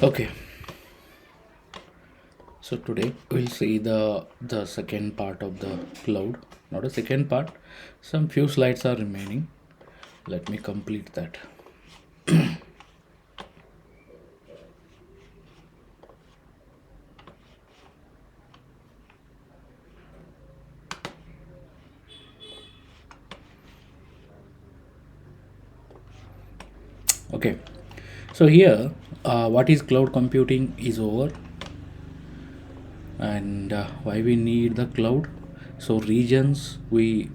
Okay, so today we'll see the second part of the cloud. Not a second part. Some few slides are remaining. Let me complete that. Okay, so here, what is cloud computing is over, and why we need the cloud. So regions, we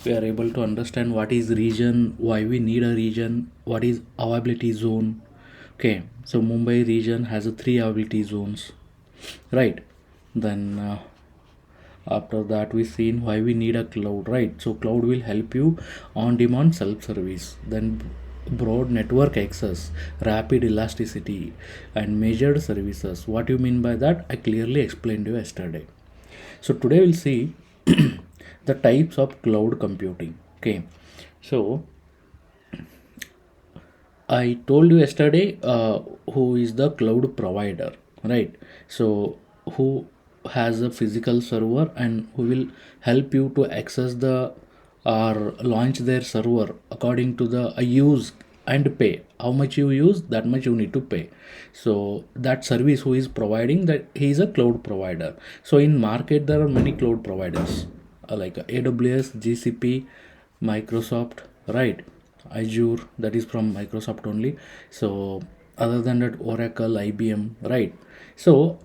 are able to understand what is region, why we need a region, what is availability zone. Okay, so Mumbai region has a three availability zones, right? Then after that we seen why we need a cloud, right? So cloud will help you on demand self service, then broad network access, rapid elasticity, and measured services. What you mean by that, I clearly explained you yesterday. So today we'll see the types of cloud computing. Okay, so I told you yesterday who is the cloud provider, right? So who has a physical server and who will help you to access the or launch their server according to the use and pay. How much you use, that much you need to pay. So that service who is providing that, he is a cloud provider. So in market there are many cloud providers like AWS, GCP, Microsoft, right? Azure, that is from Microsoft only. So other than that, Oracle, IBM, right? So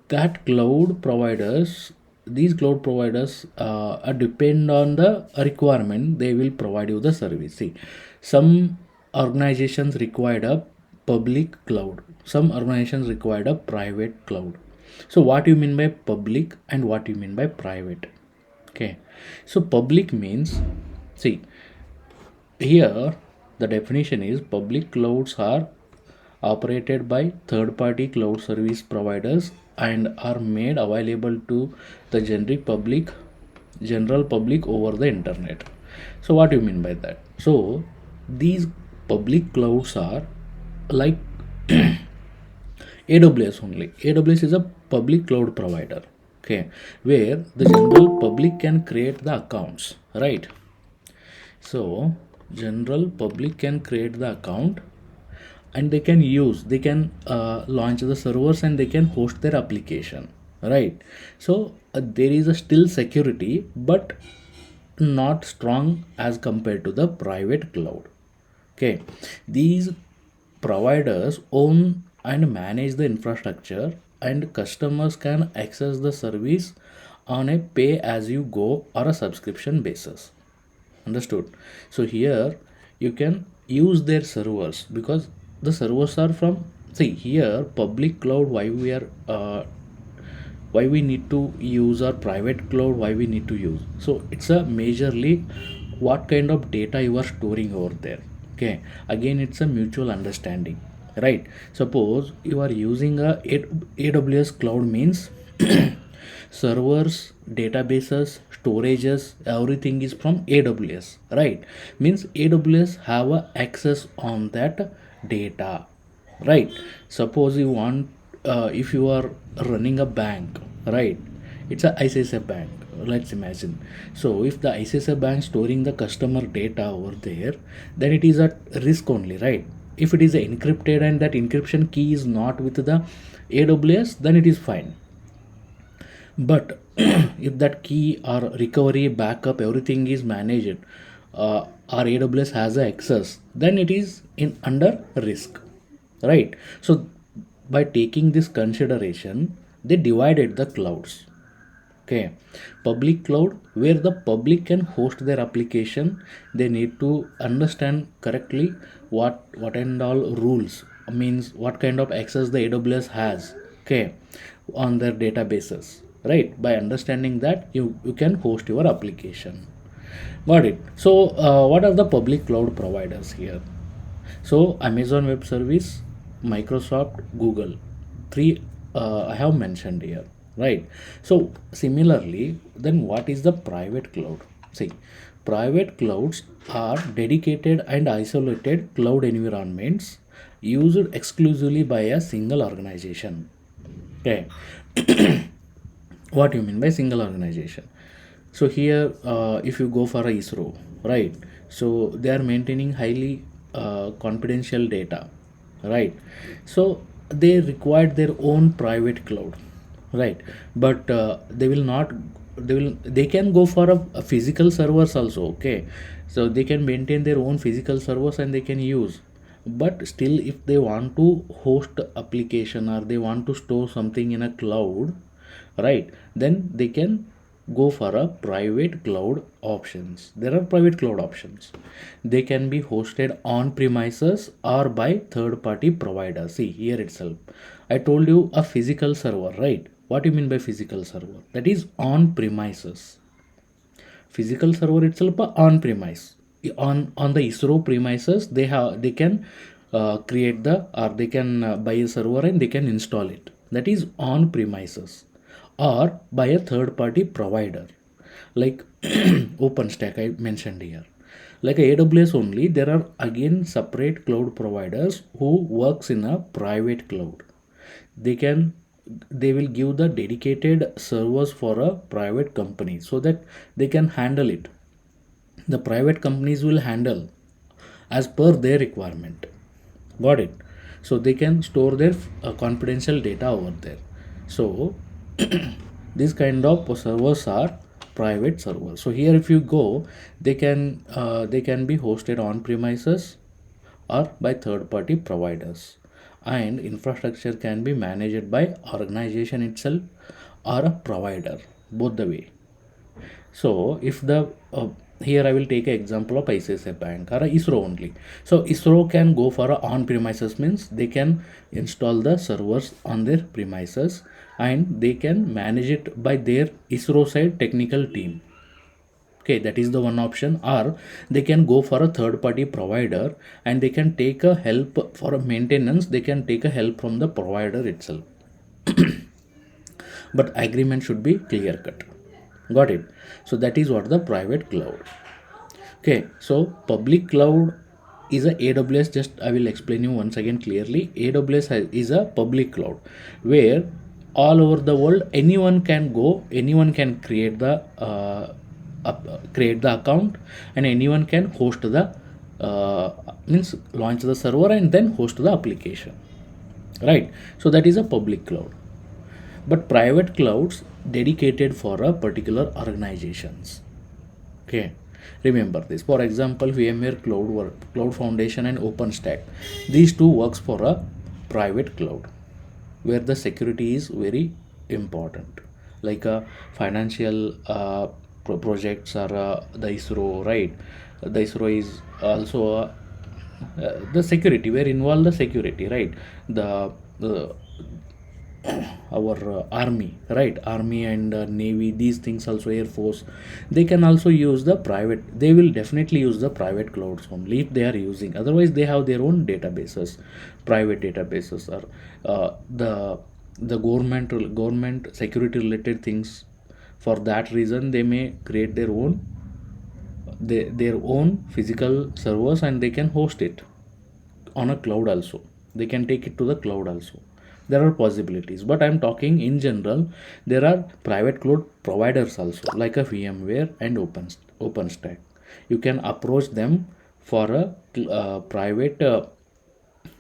that cloud providers, these cloud providers depend on the requirement. They will provide you the service. See, some organizations require a public cloud. Some organizations require a private cloud. So what you mean by public and what you mean by private? Okay, so public means, see, here, the definition is public clouds are operated by third party cloud service providers and are made available to the general public over the internet. So what do you mean by that? So these public clouds are like AWS only. AWS is a public cloud provider, okay, where the general public can create the accounts, right? So general public can create the account and they can launch the servers and they can host their application, right? So there is a still security but not strong as compared to the private cloud. Okay, these providers own and manage the infrastructure and customers can access the service on a pay as you go or a subscription basis. Understood? So here you can use their servers because the servers are from, see here public cloud, why we need to use our private cloud, why we need to use. So it's a majorly what kind of data you are storing over there. Okay, again it's a mutual understanding, right? Suppose you are using AWS cloud means servers, databases, storages, everything is from AWS, right? Means AWS have a access on that data, right? Suppose you want, if you are running a bank, right? It's a ICICI bank, let's imagine. So if the ICICI bank storing the customer data over there, then it is at risk only, right? If it is encrypted and that encryption key is not with the AWS, then it is fine. But if that key or recovery backup everything is managed, or AWS has a access, then it is in under risk, right? So by taking this consideration, they divided the clouds. Okay, public cloud where the public can host their application, they need to understand correctly what and all rules means, what kind of access the AWS has, okay, on their databases, right? By understanding that, you can host your application. Got it. So what are the public cloud providers here? So Amazon Web Service, Microsoft, Google, three I have mentioned here, right? So similarly, then what is the private cloud? See, private clouds are dedicated and isolated cloud environments used exclusively by a single organization. Okay. What do you mean by single organization? So here, if you go for a ISRO, right? So they are maintaining highly confidential data, right? So they require their own private cloud, right? But they will not. They can go for a physical servers also. Okay, so they can maintain their own physical servers and they can use. But still, if they want to host application or they want to store something in a cloud, right, then they can go for a private cloud options. There are private cloud options. They can be hosted on premises or by third party providers. See here itself, I told you a physical server, right? What do you mean by physical server? That is on premises. Physical server itself on premise. On the ISRO premises, they can create the, or they can buy a server and they can install it. That is on premises, or by a third party provider like OpenStack I mentioned here. Like AWS only, there are again separate cloud providers who works in a private cloud. They can, they will give the dedicated servers for a private company so that they can handle it. The private companies will handle as per their requirement. Got it? So they can store their confidential data over there. So these kind of servers are private servers. So here if you go, they can be hosted on premises or by third party providers, and infrastructure can be managed by organization itself or a provider, both the way. So if the here I will take an example of ICICI Bank or a ISRO only. So ISRO can go for a on premises, means they can install the servers on their premises and they can manage it by their ISRO side technical team. Okay, that is the one option. Or they can go for a third party provider and they can take a help for a maintenance, they can take a help from the provider itself. But agreement should be clear cut. Got it? So that is what the private cloud. Okay, so public cloud is a AWS. Just I will explain you once again clearly. AWS is a public cloud where all over the world anyone can go, anyone can create the create the account, and anyone can host the means launch the server and then host the application, right? So that is a public cloud. But private clouds dedicated for a particular organizations. Okay, remember this. For example, VMware Cloud Foundation and OpenStack. These two works for a private cloud where the security is very important. Like financial projects or the ISRO, right? The ISRO is also the security, where involve the security, right? The our army, right? Army and navy, these things also, air force, they can also use the private, they will definitely use the private clouds only if they are using. Otherwise they have their own databases, private databases, or the government security related things. For that reason they may create their own, their own physical servers and they can host it on a cloud also. They can take it to the cloud also. There are possibilities, but I'm talking in general. There are private cloud providers also, like a VMware and OpenStack. You can approach them for a private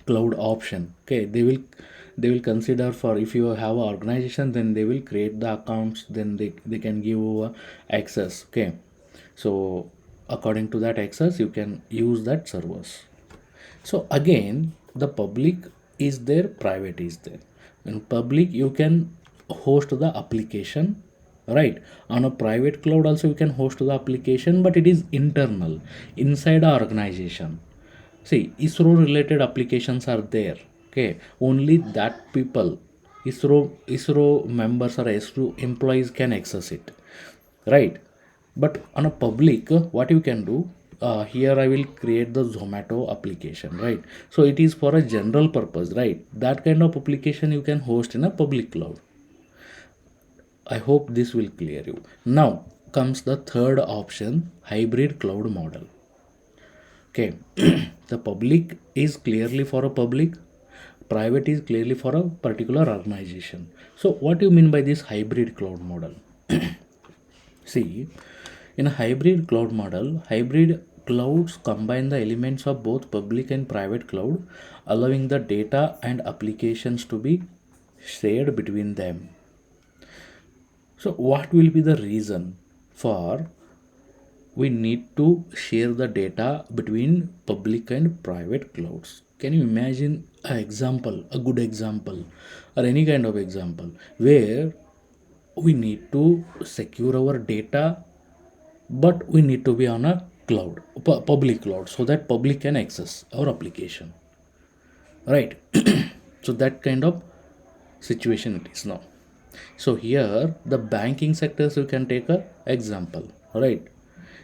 cloud option. Okay, they will consider, for if you have an organization, then they will create the accounts, then they can give access. Okay, so according to that access you can use that servers. So again, the public is there, private is there. In public you can host the application, right? On a private cloud also you can host the application, but it is internal, inside our organization. See, ISRO related applications are there. Okay, only that people, ISRO members or ISRO employees can access it, right? But on a public, what you can do, here I will create the Zomato application, right? So it is for a general purpose, right? That kind of application you can host in a public cloud. I hope this will clear you. Now comes the third option, hybrid cloud model. Okay. The public is clearly for a public, private is clearly for a particular organization. So what do you mean by this hybrid cloud model? See, in a hybrid cloud model, hybrid clouds combine the elements of both public and private cloud, allowing the data and applications to be shared between them. So, what will be the reason for we need to share the data between public and private clouds? Can you imagine an example, a good example, or any kind of example where we need to secure our data, but we need to be on a cloud, public cloud, so that public can access our application, right? So that kind of situation it is now. So here the banking sectors you can take a example, right?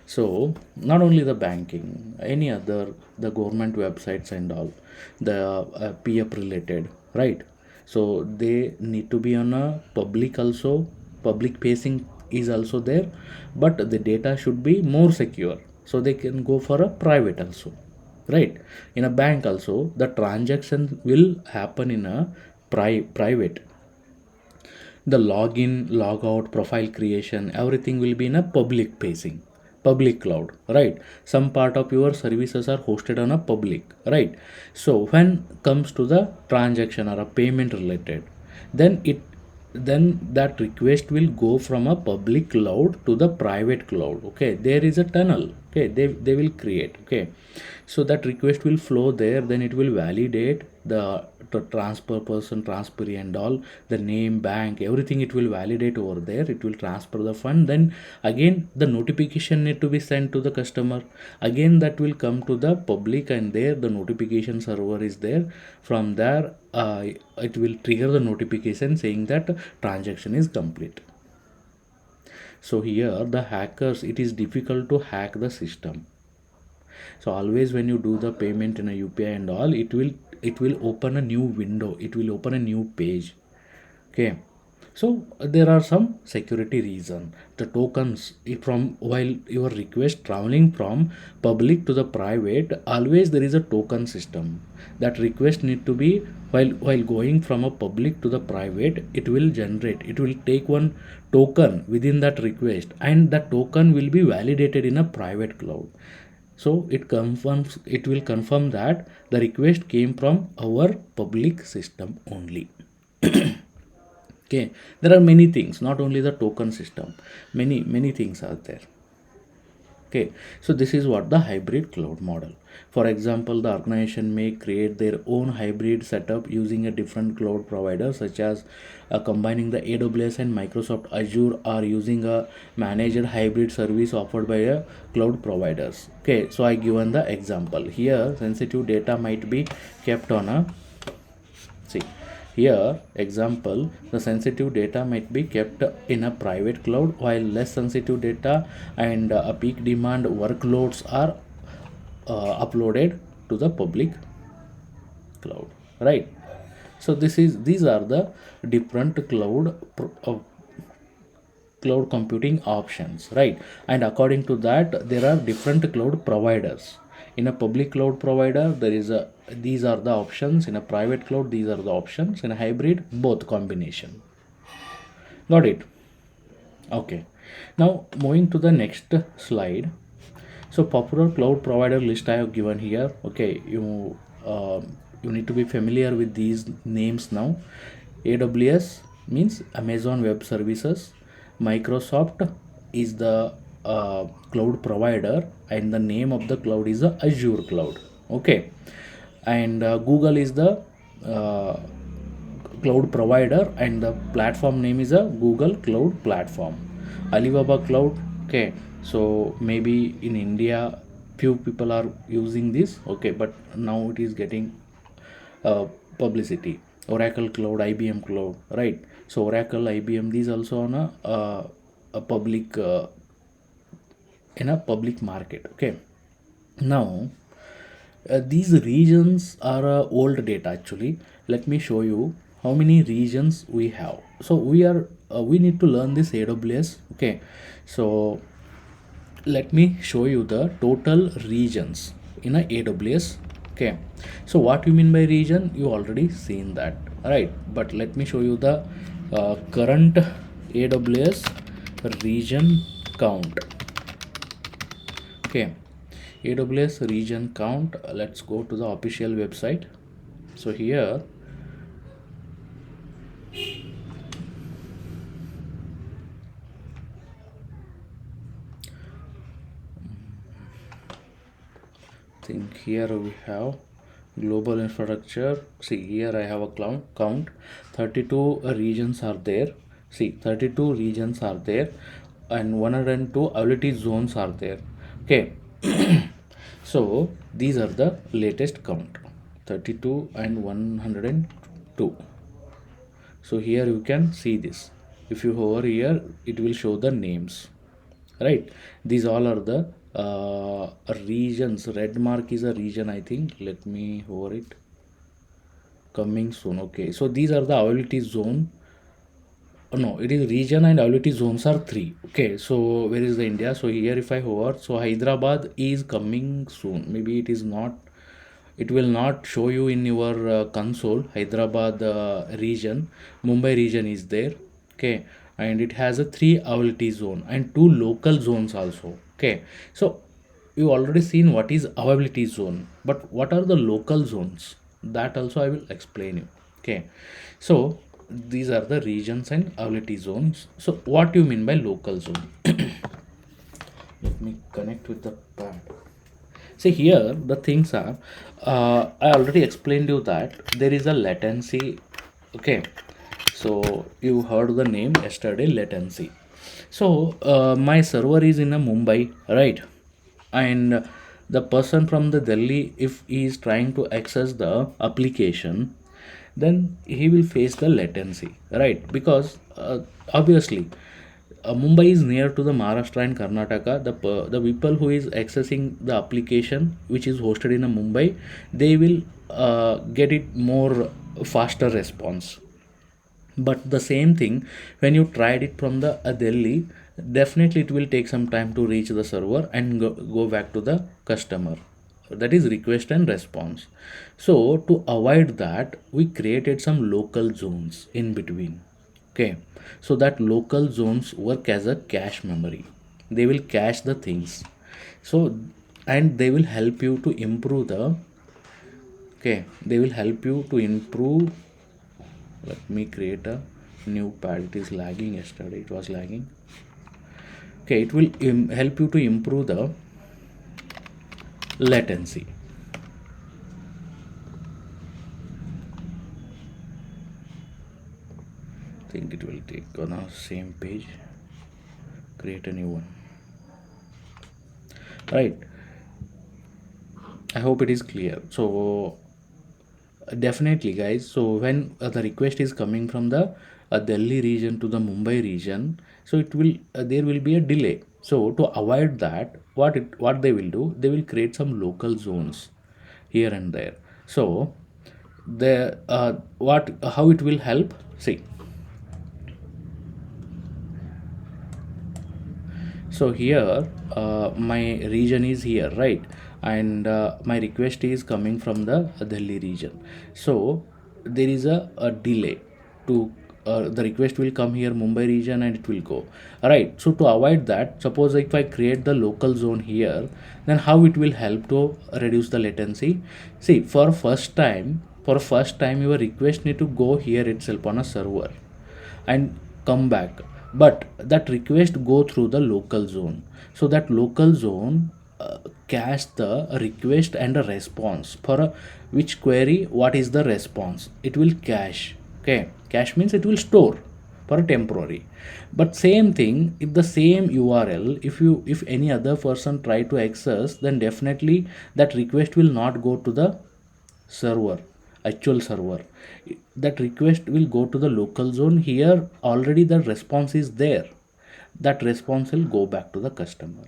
So not only the banking, any other, the government websites and all, the PF related, right? So they need to be on a public also, public facing is also there, but the data should be more secure, so they can go for a private also, right? In a bank also, the transaction will happen in a private, the login logout profile creation everything will be in a public facing, public cloud, right? Some part of your services are hosted on a public, right? So when comes to the transaction or a payment related, then it, then that request will go from a public cloud to the private cloud. Okay, there is a tunnel, okay, they will create, okay. So that request will flow there, then it will validate the transfer person, transferee and all, the name, bank, everything it will validate over there, it will transfer the fund, then again the notification need to be sent to the customer, again that will come to the public, and there the notification server is there. From there it will trigger the notification saying that transaction is complete. So here the hackers, it is difficult to hack the system. So always when you do the payment in a UPI and all, it will open a new window, it will open a new page, okay. So there are some security reason, the tokens from while your request traveling from public to the private, always there is a token system. That request need to be, while going from a public to the private, it will generate, it will take one token within that request, and that token will be validated in a private cloud. So it confirms, it will confirm that the request came from our public system only. Okay, there are many things, not only the token system, many things are there. Okay, so this is what the hybrid cloud model. For example, the organization may create their own hybrid setup using a different cloud provider, such as combining the AWS and Microsoft Azure, or using a managed hybrid service offered by a cloud providers. Okay, so I given the example here. Sensitive data might be kept on a, see here example, the sensitive data might be kept in a private cloud, while less sensitive data and a peak demand workloads are uploaded to the public cloud, right? So these are the different cloud computing options, right? And according to that, there are different cloud providers. In a public cloud provider, there is a, these are the options. In a private cloud, these are the options. In a hybrid, both combination. Got it? Okay, now moving to the next slide. So popular cloud provider list I have given here. Okay, you need to be familiar with these names now. AWS means Amazon Web Services. Microsoft is the cloud provider, and the name of the cloud is the Azure cloud. Okay, and Google is the uh, cloud provider, and the platform name is a Google Cloud Platform. Alibaba Cloud, okay. So maybe in India few people are using this, okay, but now it is getting uh, publicity. Oracle Cloud, IBM Cloud, right? So Oracle, IBM, these also on a public in a public market, okay. Now these regions are old data actually. Let me show you how many regions we have. So we need to learn this AWS, okay. So let me show you the total regions in a AWS. Okay, so what you mean by region, you already seen that, right? But let me show you the current AWS region count. Okay, AWS region count. Let's go to the official website. So here, think here we have global infrastructure. See here I have a count 32 regions are there. See, 32 regions are there and 102 ability zones are there. Okay, so these are the latest count, 32 and 102. So here you can see this. If you hover here, it will show the names, right? These all are the regions. Red mark is a region, I think. Let me hover it. Coming soon. Okay, so these are the availability zone. Oh, no, it is region and availability zones are three. Okay, so where is the India? So here if I hover, so Hyderabad is coming soon. Maybe it is not, it will not show you in your console. Hyderabad region, Mumbai region is there. Okay, and it has a three availability zone and two local zones also. Okay, so you already seen what is availability zone, but what are the local zones, that also I will explain you. Okay, so these are the regions and availability zones. So what do you mean by local zone? Let me connect with the pad. See here the things are, I already explained you that there is a latency. Okay, so you heard the name yesterday, latency. So my server is in a Mumbai, right? And the person from the Delhi, if he is trying to access the application, then he will face the latency, right? Because obviously Mumbai is near to the Maharashtra and Karnataka. The people who is accessing the application which is hosted in a Mumbai, they will get it more faster response. But the same thing, when you tried it from the Delhi, definitely it will take some time to reach the server and go back to the customer. That is request and response. So to avoid that, we created some local zones in between. Okay, so that local zones work as a cache memory. They will cache the things. So, and they will help you to improve the, okay, they will help you to improve. Let me create a new pad. It is lagging. Yesterday it was lagging. Okay, it will help you to improve the latency. I think it will take on the same page, create a new one, right? I hope it is clear. So definitely guys, so when the request is coming from the Delhi region to the Mumbai region, so it will there will be a delay. So to avoid that, what they will do, they will create some local zones here and there. So the what how it will help, see. So here my region is here, right? And my request is coming from the Delhi region. So there is a delay to the request will come here Mumbai region and it will go, right? So to avoid that, suppose if I create the local zone here, then how it will help to reduce the latency? See, for first time your request need to go here itself on a server and come back, but that request go through the local zone. So that local zone cache the request and a response for which query, what is the response, it will cache. Okay, cache means it will store for a temporary. But same thing, if the same URL, if any other person try to access, then definitely that request will not go to the server, actual server. That request will go to the local zone. Here already the response is there, that response will go back to the customer,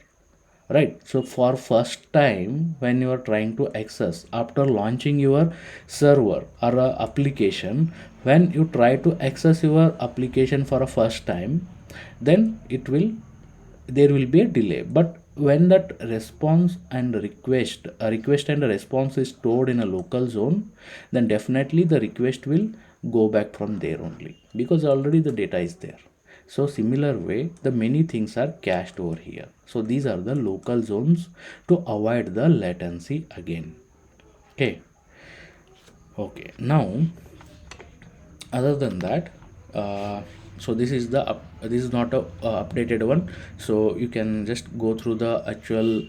right? So for first time when you are trying to access after launching your server or a application, when you try to access your application for a first time, then it will, there will be a delay. But when that response and request a request and a response is stored in a local zone, then definitely the request will go back from there only, because already the data is there. So similar way, the many things are cached over here. So these are the local zones to avoid the latency again. Okay. Okay, now other than that, so this is the this is not a updated one. So you can just go through the actual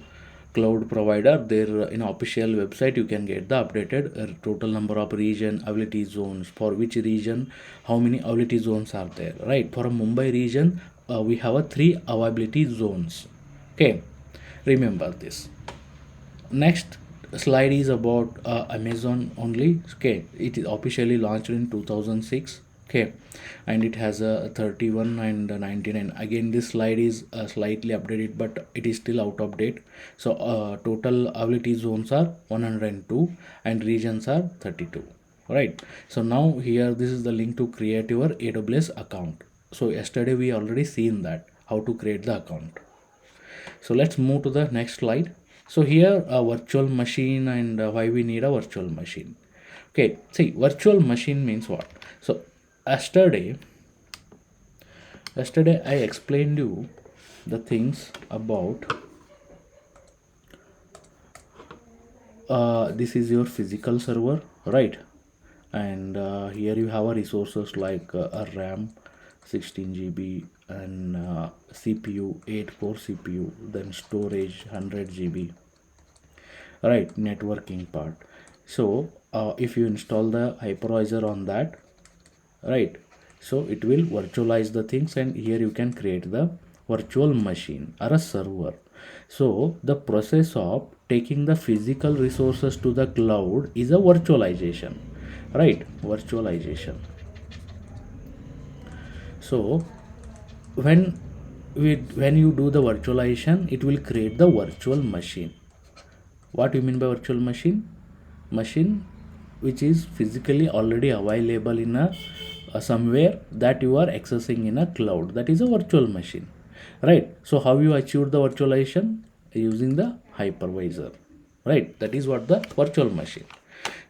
cloud provider there, in official website you can get the updated total number of region ability zones, for which region how many ability zones are there, right? For a Mumbai region, we have a 3 availability zones. Okay, remember this. Next slide is about Amazon only. Okay, it is officially launched in 2006. Okay, and it has a 31 and a 99. Again, this slide is slightly updated, but it is still out of date. So total ability zones are 102 and regions are 32. Right. So now here this is the link to create your AWS account. So yesterday we already seen that how to create the account. So let's move to the next slide. So here a virtual machine, and why we need a virtual machine. Okay, see, virtual machine means what? So yesterday yesterday I explained you the things about this is your physical server, right? And here you have a resources like a RAM 16 GB and CPU 8 core CPU, then storage 100 GB, right? Networking part. So if you install the hypervisor on that, right, so it will virtualize the things, and here you can create the virtual machine or a server. So the process of taking the physical resources to the cloud is a virtualization, right? Virtualization. So when when you do the virtualization, it will create the virtual machine. What do you mean by virtual machine? Machine which is physically already available in a somewhere that you are accessing in a cloud. That is a virtual machine, right? So how you achieve the virtualization? Using the hypervisor, right? That is what the virtual machine.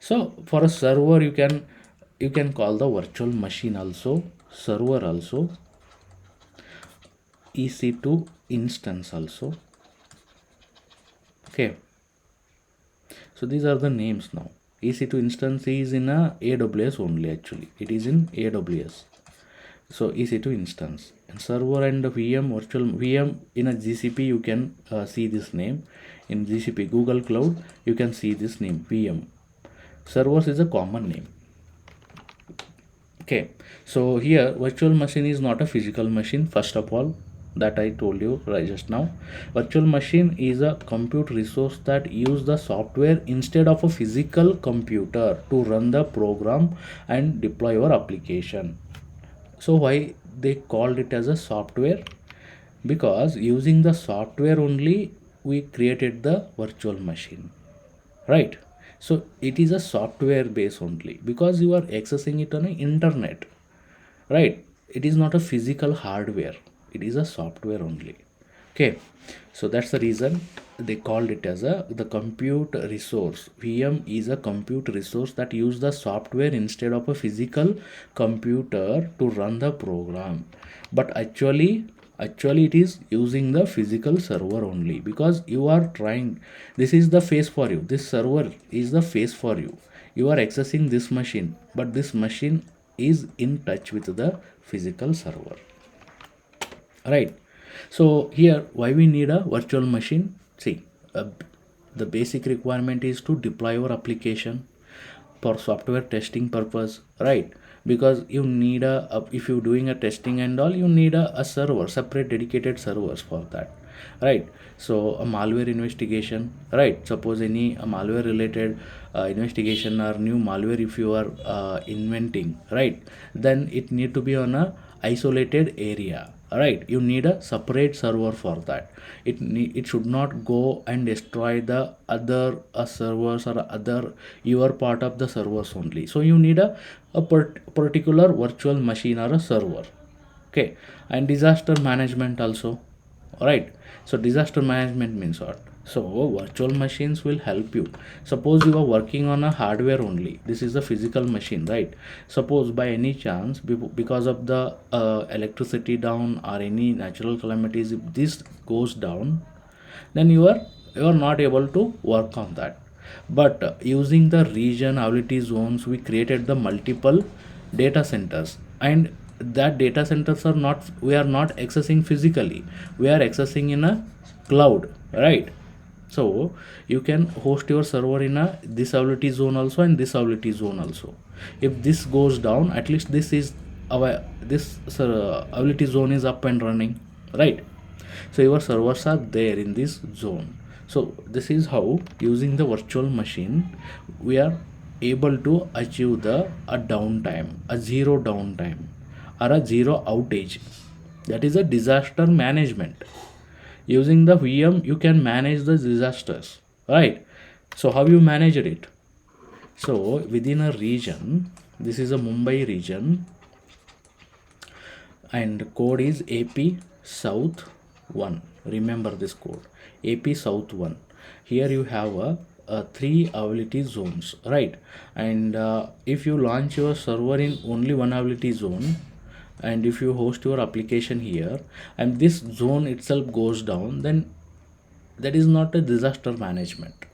So for a server, you can call the virtual machine also, server also, EC2 instance also. Okay, so these are the names now. EC2 instance is in a AWS only, actually. It is in AWS. So EC2 instance. And server and VM, virtual VM in a GCP, you can see this name. In GCP, Google Cloud, you can see this name, VM. Servers is a common name. Okay, so here virtual machine is not a physical machine, first of all, that I told you right just now. Virtual machine is a compute resource that use the software instead of a physical computer to run the program and deploy your application. So why they called it as a software? Because using the software only we created the virtual machine, right? So it is a software base only, because you are accessing it on the internet, right? It is not a physical hardware, it is a software only. Okay, so that's the reason they called it as a the compute resource. VM is a compute resource that use the software instead of a physical computer to run the program. But actually it is using the physical server only, because you are trying, this is the face for you, this server is the face for you. You are accessing this machine, but this machine is in touch with the physical server, right? So here why we need a virtual machine? See, the basic requirement is to deploy your application for software testing purpose, right? Because you need if you're doing a testing and all, you need a server, separate dedicated servers for that, right? So a malware investigation, right? Suppose any malware related investigation or new malware if you are inventing, right, then it need to be on a isolated area, right? You need a separate server for that. It should not go and destroy the other servers or other your part of the servers only. So you need a particular virtual machine or a server. Okay, and disaster management also. right? So disaster management means what? So virtual machines will help you. Suppose you are working on a hardware only, this is a physical machine, right? Suppose by any chance, because of the electricity down or any natural calamities, if this goes down, then you are not able to work on that. But using the region ability zones, we created the multiple data centers, and that data centers are not, we are not accessing physically, we are accessing in a cloud, right? So you can host your server in a disability zone also and disability zone also. If this goes down, at least this is our, this ability zone is up and running, right? So your servers are there in this zone. So this is how, using the virtual machine, we are able to achieve the a downtime, a zero downtime, or a zero outage. That is a disaster management. Using the VM you can manage the disasters, right? So how you manage it? So within a region, this is a Mumbai region, and code is AP South 1. Remember this code, AP South 1. Here you have a three availability zones, right? And if you launch your server in only one availability zone, and if you host your application here and this zone itself goes down, then that is not a disaster management,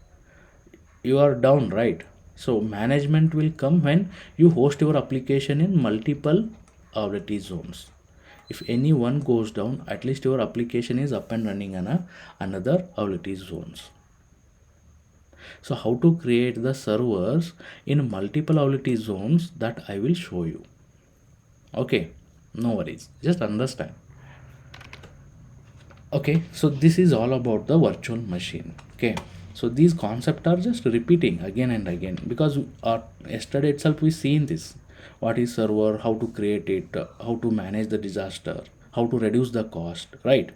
you are down, right? So management will come when you host your application in multiple availability zones. If any one goes down, at least your application is up and running on another availability zones. So how to create the servers in multiple availability zones, that I will show you. Okay, no worries, just understand. Okay, so this is all about the virtual machine. Okay, so these concepts are just repeating again and again, because yesterday itself we seen this, what is server, how to create it, how to manage the disaster, how to reduce the cost, right?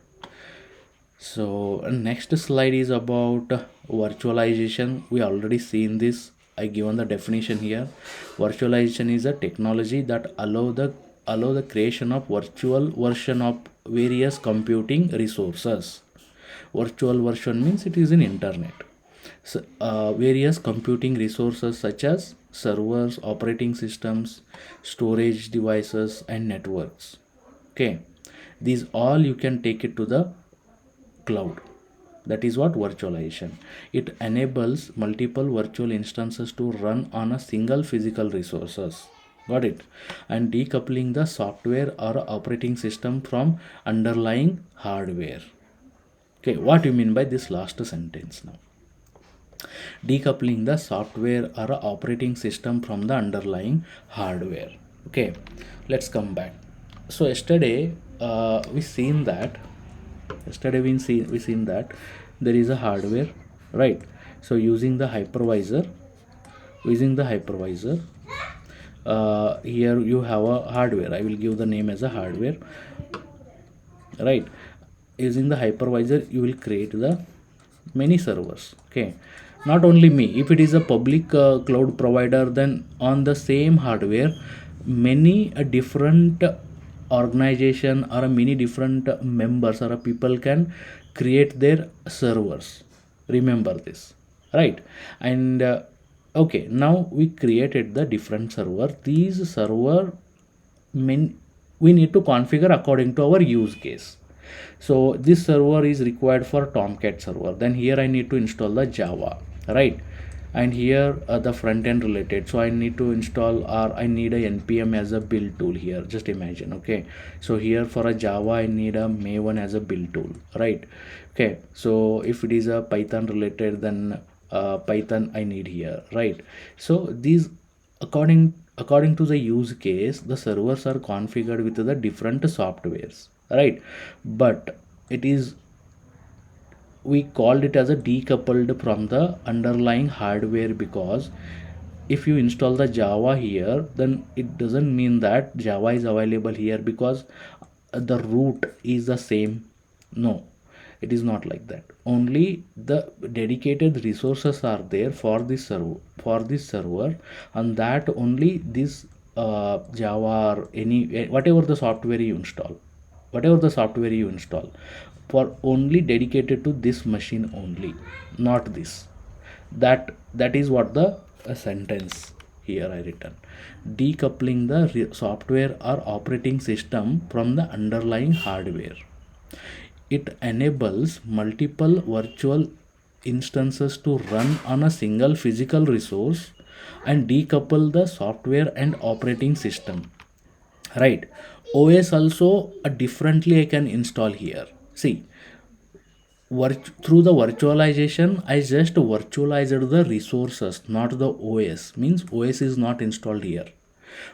So next slide is about virtualization. We already seen this, I given the definition here. Virtualization is a technology that allow the creation of virtual version of various computing resources. Virtual version means it is in internet. So, various computing resources such as servers, operating systems, storage devices, and networks. Okay, these all you can take it to the cloud. That is what virtualization. It enables multiple virtual instances to run on a single physical resources, got it? And decoupling the software or operating system from underlying hardware. Okay, what you mean by this last sentence now? Decoupling the software or operating system from the underlying hardware. Okay, let's come back. So yesterday we seen that there is a hardware, right? So using the hypervisor, here you have a hardware, I will give the name as a hardware, right? Using the hypervisor you will create the many servers. Okay, not only me, if it is a public cloud provider, then on the same hardware many different organization or many different members or people can create their servers. Remember this, right? And okay, now we created the different server. These server we need to configure according to our use case. So this server is required for Tomcat server, then here I need to install the Java, right? And here the front end related, so I need to install, or I need a npm as a build tool here, just imagine. Okay, so here for a Java I need a maven as a build tool, right? Okay, so if it is a Python related, then Python I need here, right? So these, according to the use case, the servers are configured with the different softwares, right? But it is, we called it as a decoupled from the underlying hardware, because if you install the Java here, then it doesn't mean that Java is available here because the root is the same. No, it is not like that. Only the dedicated resources are there for this server, and that only this Java or any whatever the software you install, whatever the software you install, for only dedicated to this machine only, not this. That is what the sentence here I written. Decoupling the software or operating system from the underlying hardware, it enables multiple virtual instances to run on a single physical resource and decouple the software and operating system. Right. OS also differently I can install here. See, through the virtualization I just virtualized the resources, not the OS. Means OS is not installed here.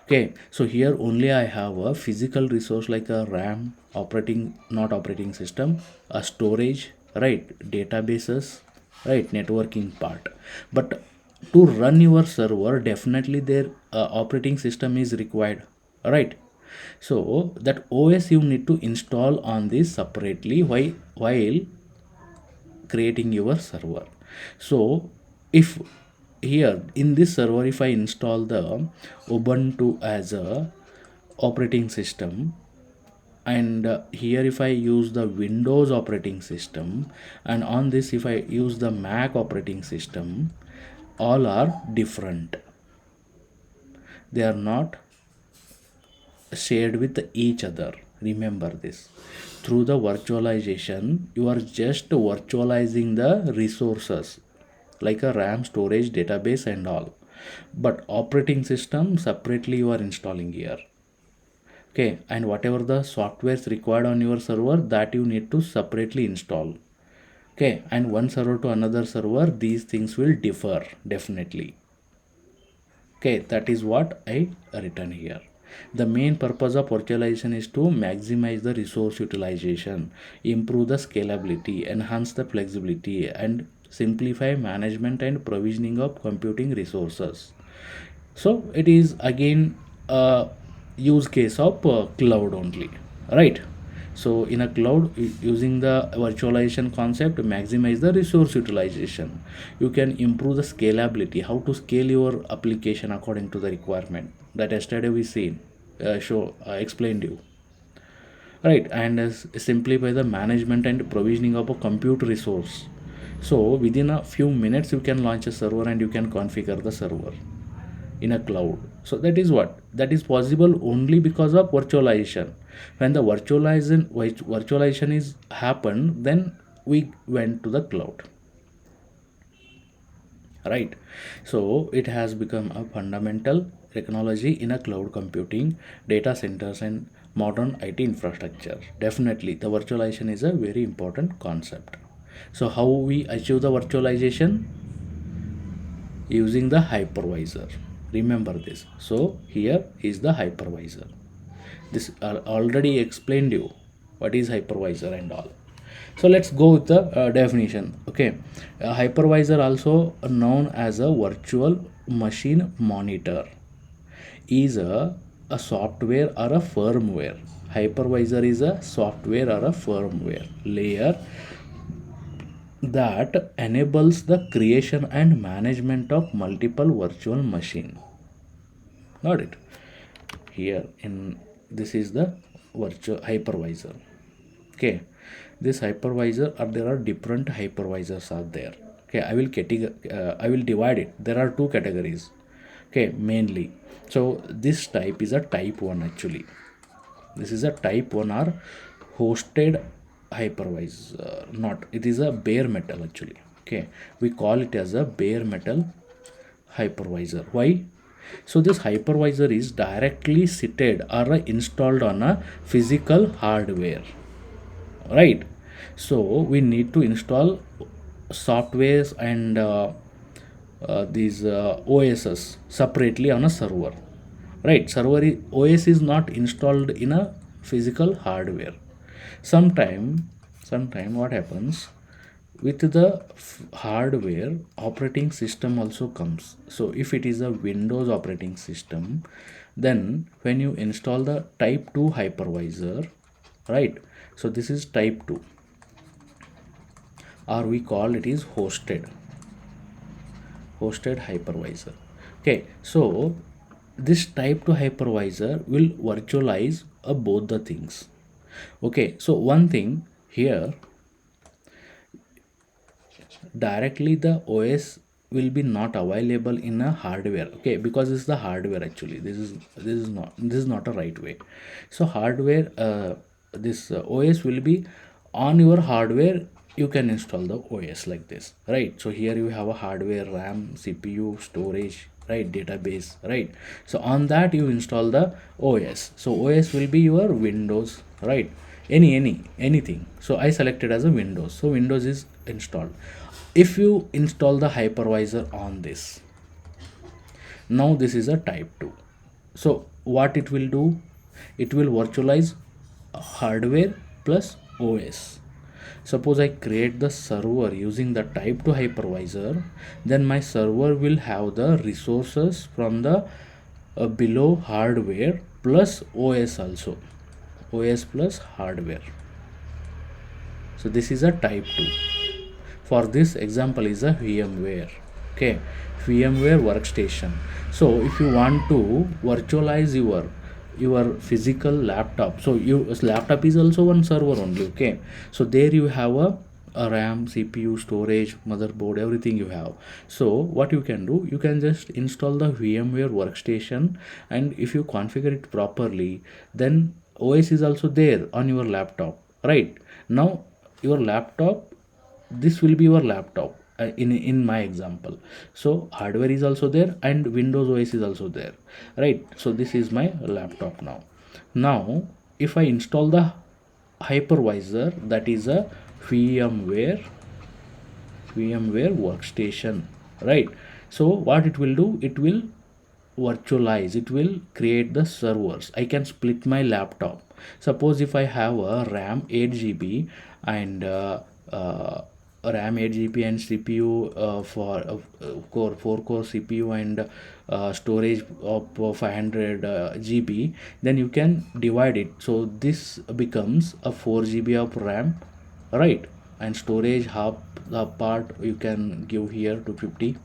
Okay, so here only I have a physical resource like a RAM, operating, not operating system, a storage, right, databases, right, networking part. But to run your server, definitely their operating system is required, right? So that OS you need to install on this separately while creating your server. So if here in this server, if I install the Ubuntu as a operating system, and here if I use the Windows operating system, and on this if I use the Mac operating system, all are different. They are not shared with each other. Remember this. Through the virtualization, you are just virtualizing the resources like a RAM, storage, database, and all. But operating system separately you are installing here. Okay, and whatever the software is required on your server, that you need to separately install. Okay, and one server to another server, these things will differ definitely. Okay, that is what I written here. The main purpose of virtualization is to maximize the resource utilization, improve the scalability, enhance the flexibility, and simplify management and provisioning of computing resources. So it is again a use case of cloud only, right? So in a cloud, using the virtualization concept, maximize the resource utilization. You can improve the scalability, how to scale your application according to the requirement that yesterday we seen, show explained you, right? And simplify the management and provisioning of a compute resource. So within a few minutes you can launch a server and you can configure the server in a cloud. So that is what, that is possible only because of virtualization. When the virtualization is happened, then we went to the cloud, right? So it has become a fundamental technology in a cloud computing, data centers, and modern IT infrastructure. Definitely the virtualization is a very important concept. So how we achieve the virtualization? Using the hypervisor. Remember this. So here is the hypervisor. This already explained you what is hypervisor and all. So let's go with the definition. Okay, a hypervisor, also known as a virtual machine monitor, is a software or a firmware. Hypervisor is a software or a firmware layer that enables the creation and management of multiple virtual machine. Got it? Here in this is the virtual hypervisor. Okay, this hypervisor, or there are different hypervisors are there. Okay, I will divide it. There are two categories. Okay, mainly. So this type is a type 1 actually. This is a type 1 or hosted hypervisor. Not, it is a bare metal actually. Okay, we call it as a bare metal hypervisor. Why? So this hypervisor is directly seated or installed on a physical hardware, right? So we need to install softwares and these OSs separately on a server, right? OS is not installed in a physical hardware. Sometime what happens with the hardware, operating system also comes. So if it is a Windows operating system, then when you install the type 2 hypervisor, right, so this is type 2, or we call it is hosted hypervisor. Okay, so this type 2 hypervisor will virtualize both the things. Okay, so one thing here, directly the os will be not available in a hardware, okay, because it's the hardware actually. This is not a right way. So hardware, this os will be on your hardware. You can install the os like this, right? So here you have a hardware, ram, cpu, storage, right, database, right? So on that you install the os. So os will be your windows, right? Anything. So I selected as a windows, so windows is installed. If you install the hypervisor on this, now this is a type 2. So what it will do, it will virtualize hardware plus os. Suppose I create the server using the type 2 hypervisor, then my server will have the resources from the below hardware plus os also, os plus hardware. So this is a type 2. For this example is a VMware. Okay, VMware workstation. So if you want to virtualize your physical laptop, so your laptop is also one server only. Okay, so there you have a ram, cpu, storage, motherboard, everything you have. So what you can do, you can just install the VMware workstation, and if you configure it properly, then os is also there on your laptop, right? Now your laptop, this will be your laptop, in my example. So hardware is also there and windows os is also there, right? So this is my laptop now. Now if I install the hypervisor, that is a vmware VMware workstation, right? So what it will do, it will virtualize, it will create the servers. I can split my laptop. Suppose if I have a ram 8 GB and ram 8 GB and cpu for core 4 core cpu and storage of 500 GB, then you can divide it. So this becomes a 4 GB of ram, right? And storage half the part you can give here 250,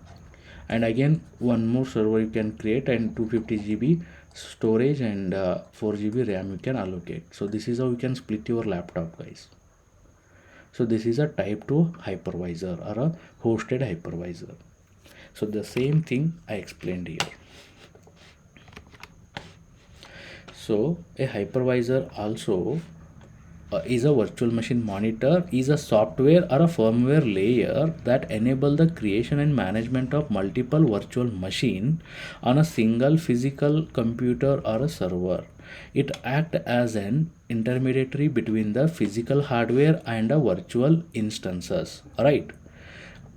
and again one more server you can create, and 250 GB storage and 4 GB ram you can allocate. So this is how you can split your laptop, guys. So this is a type 2 hypervisor or a hosted hypervisor. So the same thing I explained here. So a hypervisor also is a virtual machine monitor, is a software or a firmware layer that enable the creation and management of multiple virtual machine on a single physical computer or a server. It act as an intermediary between the physical hardware and a virtual instances, right?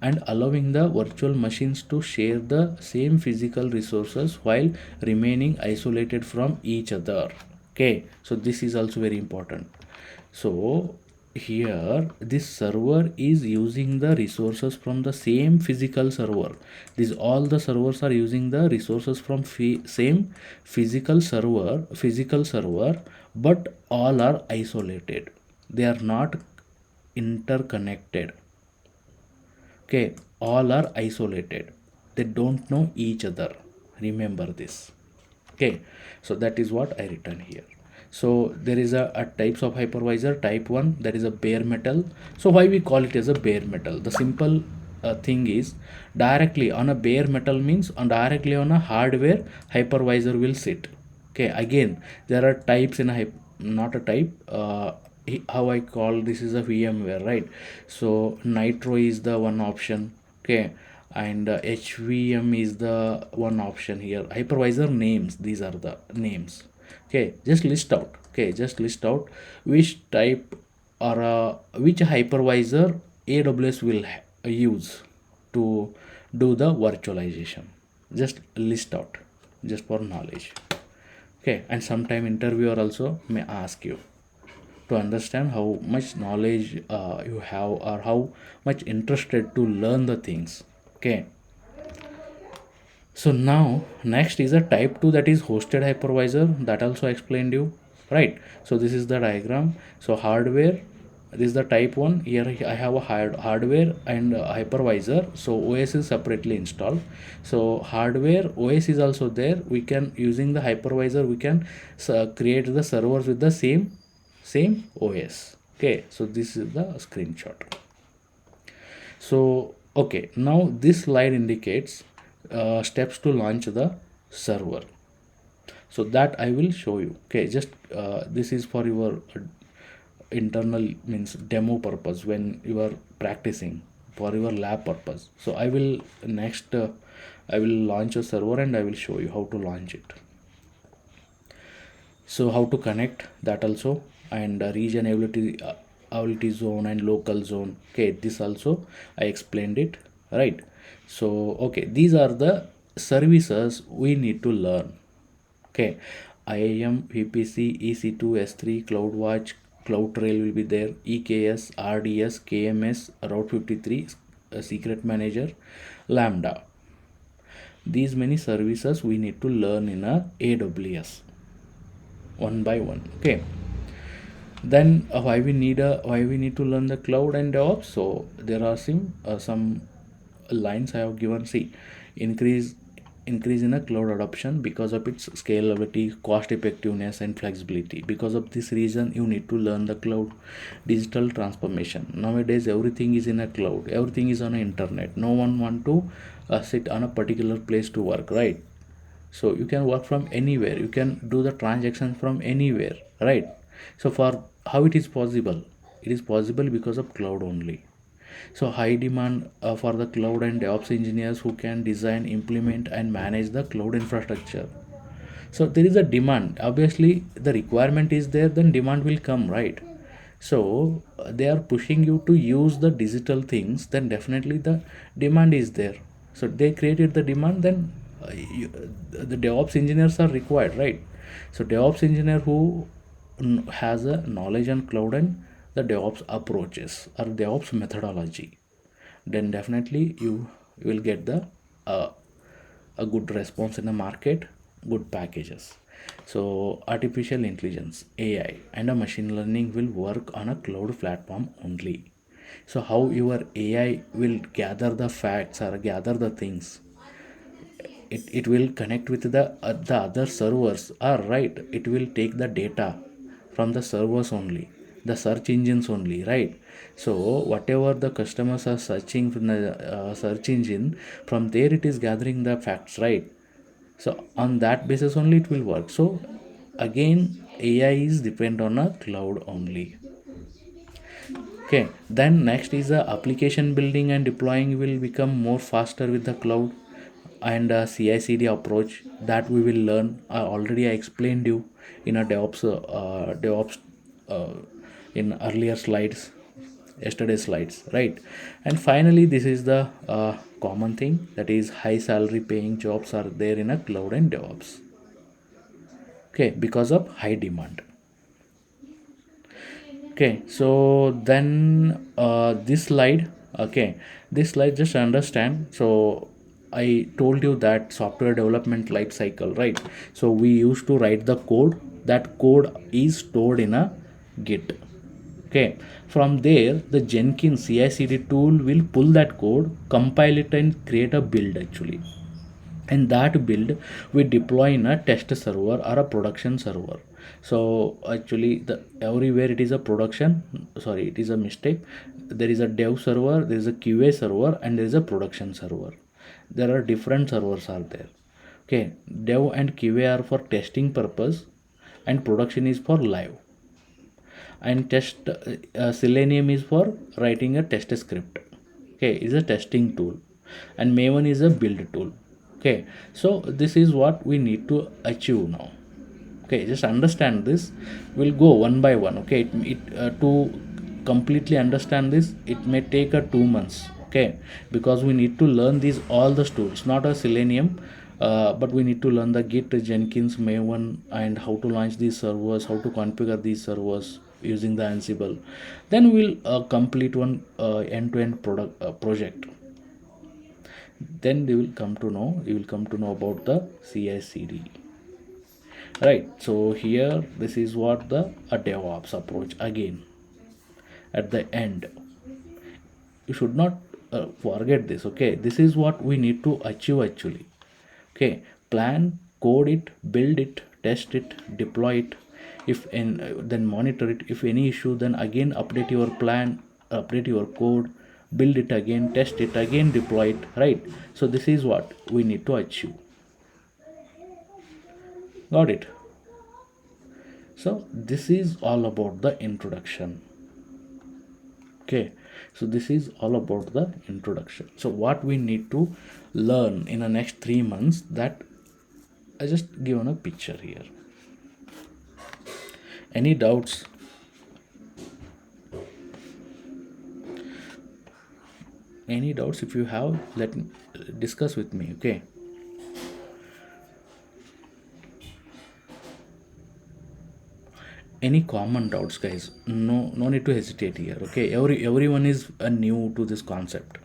And allowing the virtual machines to share the same physical resources while remaining isolated from each other. Okay, so this is also very important. So here this server is using the resources from the same physical server. These all the servers are using the resources from same physical server, but all are isolated. They are not interconnected. Okay, all are isolated. They don't know each other. Remember this. Okay, so that is what I written here. So there is a types of hypervisor. Type 1, that is a bare metal. So why we call it as a bare metal? The simple thing is, directly on a bare metal means on directly on a hardware hypervisor will sit. Okay, again there are types in a not a type, how I call this is a VMware, right? So Nitro is the one option, okay, and HVM is the one option here. Hypervisor names, these are the names. Okay, just list out. Okay, just list out which type or which hypervisor AWS will use to do the virtualization. Just list out, just for knowledge. Okay, and sometime interviewer also may ask you to understand how much knowledge you have, or how much interested to learn the things. Okay, so now next is a type 2, that is hosted hypervisor, that also I explained you, right? So this is the diagram. So hardware, this is the type 1. Here I have a hardware and hypervisor. So os is separately installed. So hardware os is also there. We can, using the hypervisor, we can create the servers with the same same OS. Okay, so this is the screenshot. So okay, now this slide indicates steps to launch the server. So that I will show you. Okay, just this is for your internal, means demo purpose, when you are practicing for your lab purpose. So I will next I will launch a server and I will show you how to launch it. So how to connect that also, and region ability zone and local zone. Okay, this also I explained it, right? So okay, these are the services we need to learn. Okay, IAM, VPC, EC2, S3, CloudWatch, CloudTrail will be there, EKS, RDS, KMS, Route 53, Secret Manager, Lambda. These many services we need to learn in a AWS one by one. Okay, then why we need to learn the cloud and DevOps. So there are some lines I have given. See, increase increase in a cloud adoption because of its scalability, cost effectiveness, and flexibility. Because of this reason, you need to learn the cloud. Digital transformation, nowadays everything is in a cloud, everything is on the internet. No one want to sit on a particular place to work, right? So you can work from anywhere, you can do the transactions from anywhere, right? So for how it is possible, it is possible because of cloud only. So high demand for the cloud and DevOps engineers who can design, implement, and manage the cloud infrastructure. So there is a demand, obviously the requirement is there, then demand will come, right? So they are pushing you to use the digital things, then definitely the demand is there. So they created the demand, then the DevOps engineers are required, right? So DevOps engineer who has a knowledge on cloud and the DevOps approaches or DevOps methodology, then definitely you will get the uh, a good response in the market, good packages. So artificial intelligence, AI, and a machine learning will work on a cloud platform only. So how your AI will gather the facts or gather the things, it will connect with the other servers, or right, it will take the data from the servers only, the search engines only, right? So whatever the customers are searching from the search engine, from there it is gathering the facts, right? So on that basis only it will work. So again, AI is depend on a cloud only. Okay, then next is the application building and deploying will become more faster with the cloud, and CI/CD approach that we will learn. Already I explained you in a DevOps uh, in earlier slides, yesterday slides, right? And finally, this is the common thing, that is high salary paying jobs are there in a cloud and DevOps. Okay, because of high demand. Okay, so then this slide, okay, this slide just understand. So I told you that software development life cycle, right? So we used to write the code, that code is stored in a git. Okay, from there the Jenkins CI/CD tool will pull that code, compile it, and create a build actually. And that build we deploy in a test server or a production server. So actually the everywhere it is a production, sorry, it is a mistake. There is a dev server, there is a QA server, and there is a production server. There are different servers are there. Okay, dev and QA are for testing purpose, and production is for live. And test Selenium is for writing a test script. Okay, is a testing tool. And Maven is a build tool. Okay, so this is what we need to achieve now. Okay, just understand this, we'll go one by one. Okay, to completely understand this, it may take a 2 months. Okay, because we need to learn these all the tools, not a Selenium, but we need to learn the Git, Jenkins, Maven, and how to launch these servers, how to configure these servers using the Ansible. Then we'll complete one end-to-end product project. Then you will come to know about the CI/CD. Right, so here this is what the a DevOps approach again. At the end, you should not forget this. Okay, this is what we need to achieve actually. Okay, plan, code it, build it, test it, deploy it, If then monitor it. If any issue, then again update your plan, update your code, build it again, test it again, deploy it, right? So this is what we need to achieve. Got it? So this is all about the introduction. Okay, so this is all about the introduction. So what we need to learn in the next 3 months, that I just given a picture here. Any doubts? Any doubts? If you have, let me discuss with me. Okay. Any common doubts, guys? No need to hesitate here. Okay, everyone is new to this concept.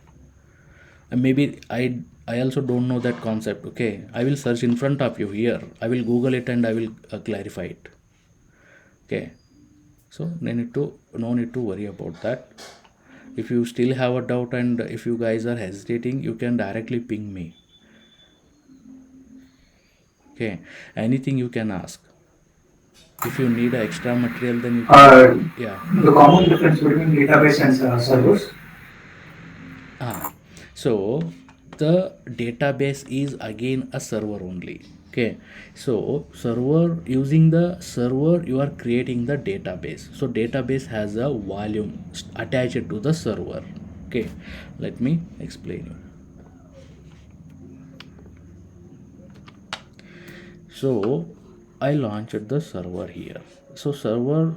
And maybe I also don't know that concept. Okay, I will search in front of you here. I will Google it and I will clarify it. Okay, so no need to worry about that. If you still have a doubt and if you guys are hesitating, you can directly ping me. Okay, anything you can ask. If you need extra material, then you can. Yeah. The common difference between database and servers. Ah, so the database is again a server only. Okay, so server, using the server you are creating the database. So database has a volume attached to the server. Okay, let me explain you. So I launched the server here. So server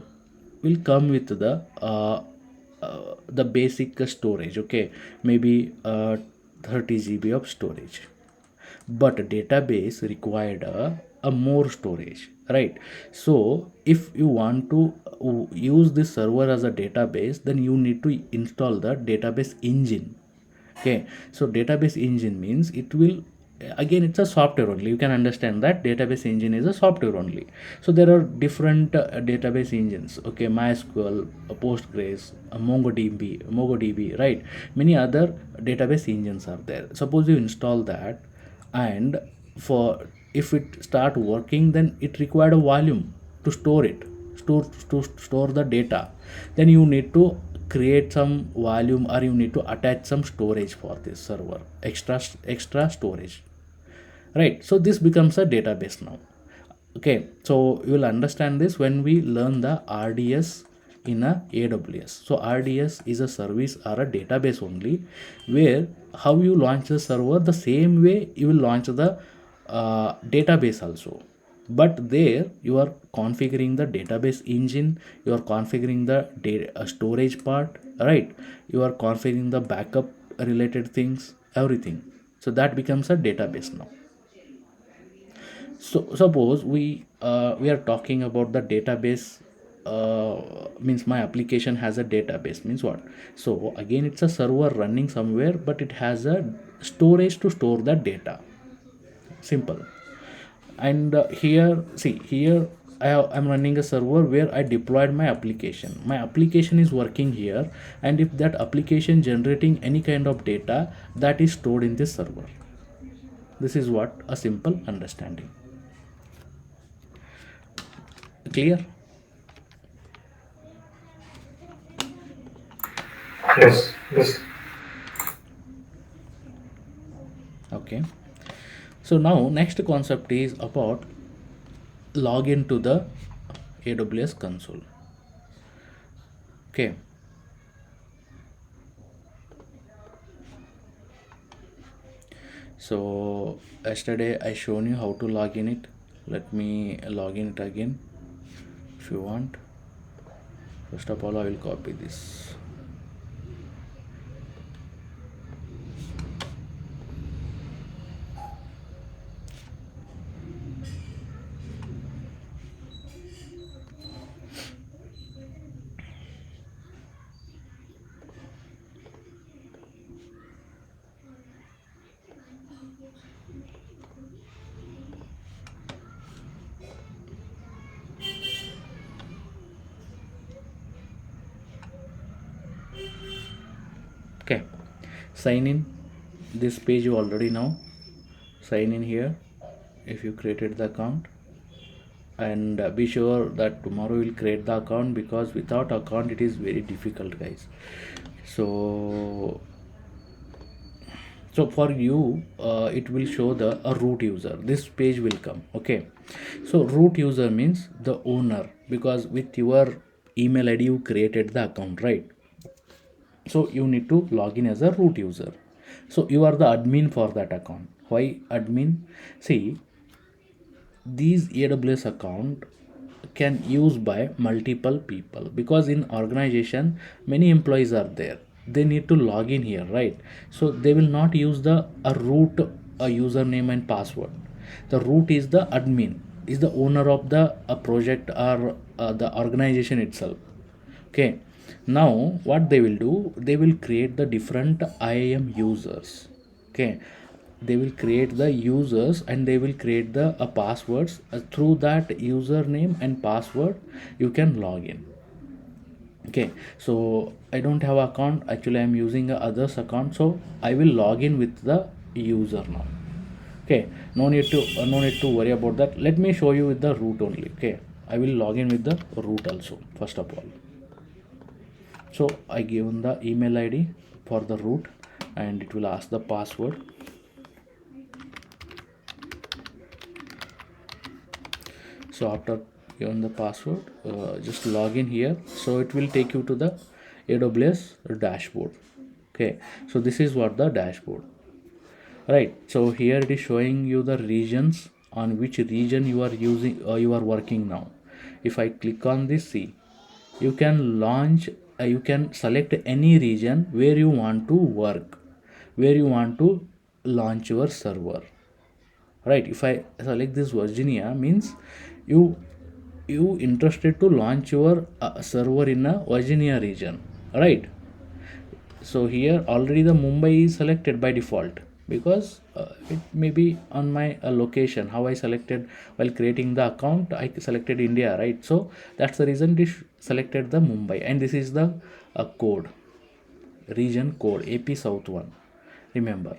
will come with the basic storage. Okay, maybe 30 GB of storage, but database required a more storage, right? So if you want to use this server as a database, then you need to install the database engine. Okay, so database engine means it will, again it's a software only. You can understand that database engine is a software only. So there are different database engines. Okay, MySQL, Postgres, MongoDB, right? Many other database engines are there. Suppose you install that, and for if it start working, then it required a volume to store it, to store the data. Then you need to create some volume, or you need to attach some storage for this server, extra storage, right? So this becomes a database now. Okay, so you will understand this when we learn the RDS in a AWS. So RDS is a service or a database only, where how you launch the server, the same way you will launch the database also. But there you are configuring the database engine, you are configuring the storage part, right? You are configuring the backup related things, everything. So that becomes a database now. So suppose we are talking about the database, means my application has a database, means what? So again it's a server running somewhere, but it has a storage to store the data. Simple. And here, see here, I'm running a server where I deployed my application. My application is working here, and if that application generating any kind of data, that is stored in this server. This is what a simple understanding. Clear? Yes, yes. Okay, so now next concept is about login to the AWS console. Okay, so yesterday I shown you how to log in it. Let me log in it again if you want. First of all, I will copy this. Okay, sign in. This page you already know. Sign in here if you created the account. and be sure that tomorrow you'll create the account, because without account it is very difficult, guys. So for you, it will show the a root user, this page will come. Okay, so root user means the owner, because with your email id you created the account, right? So you need to log in as a root user. So you are the admin for that account. Why admin? See, these aws account can use by multiple people, because in organization many employees are there, they need to log in here, right? So they will not use the a root a username and password. The root is the admin, is the owner of the a project or the organization itself. Okay, now what they will do, they will create the different iam users. Okay, they will create the users and they will create the passwords. Through that username and password you can log in. Okay, so I don't have account, actually I'm using a others account, so I will log in with the user now. Okay, no need to worry about that. Let me show you with the root only. Okay, I will log in with the root also first of all. So I given the email id for the root and it will ask the password. So after given the password, just log in here, so it will take you to the aws dashboard. Okay, so this is what the dashboard, right? So here it is showing you the regions, on which region you are using, you are working now. If I click on this, see, you can launch, you can select any region where you want to work, where you want to launch your server, right? If I select this Virginia, means you you interested to launch your server in a Virginia region, right? So here already the Mumbai is selected by default, because it may be on my location, how I selected while creating the account, I selected India, right? So that's the reason this selected the Mumbai, and this is the code, region code AP South 1, remember.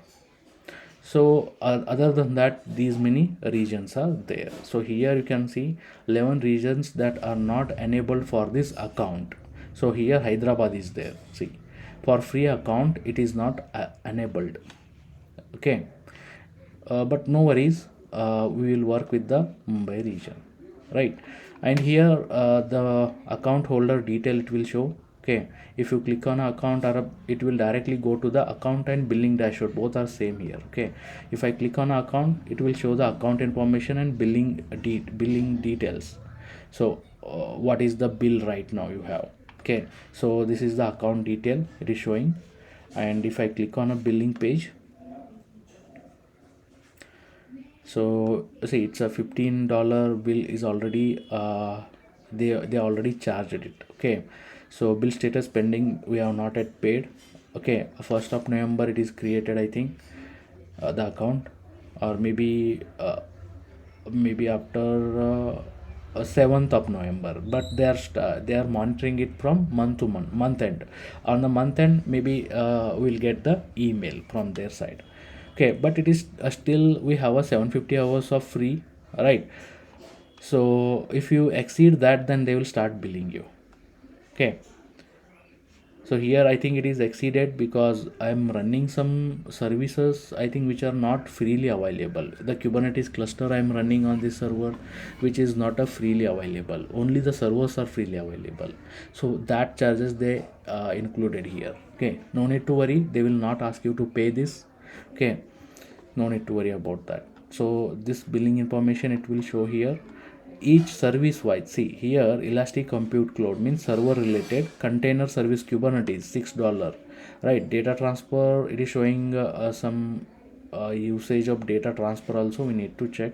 So other than that, these many regions are there. So here you can see 11 regions that are not enabled for this account. So here Hyderabad is there, see, for free account it is not enabled. Okay, but no worries, we will work with the Mumbai region, right? And here the account holder detail it will show. Okay, if you click on account, or it will directly go to the account and billing dashboard, both are same here. Okay, if I click on account, it will show the account information and billing details. So what is the bill right now you have? Okay, so this is the account detail it is showing. And if I click on a billing page, so see, it's a $15 bill is already they already charged it. Okay, so bill status pending, we have not yet paid. Okay, 1st of November it is created, I think, the account, or maybe after 7th of November, but they are monitoring it from month to month end. On the month end, maybe we'll get the email from their side. Okay, but it is still we have a 750 hours of free, right? So if you exceed that, then they will start billing you. Okay, so here I think it is exceeded, because I'm running some services, I think, which are not freely available. The Kubernetes cluster I'm running on this server, which is not a freely available, only the servers are freely available. So that charges they included here. Okay, no need to worry, they will not ask you to pay this. Okay, no need to worry about that. So this billing information it will show here, each service wise. See here, elastic compute cloud means server related, container service Kubernetes $6, right? Data transfer, it is showing some usage of data transfer also, we need to check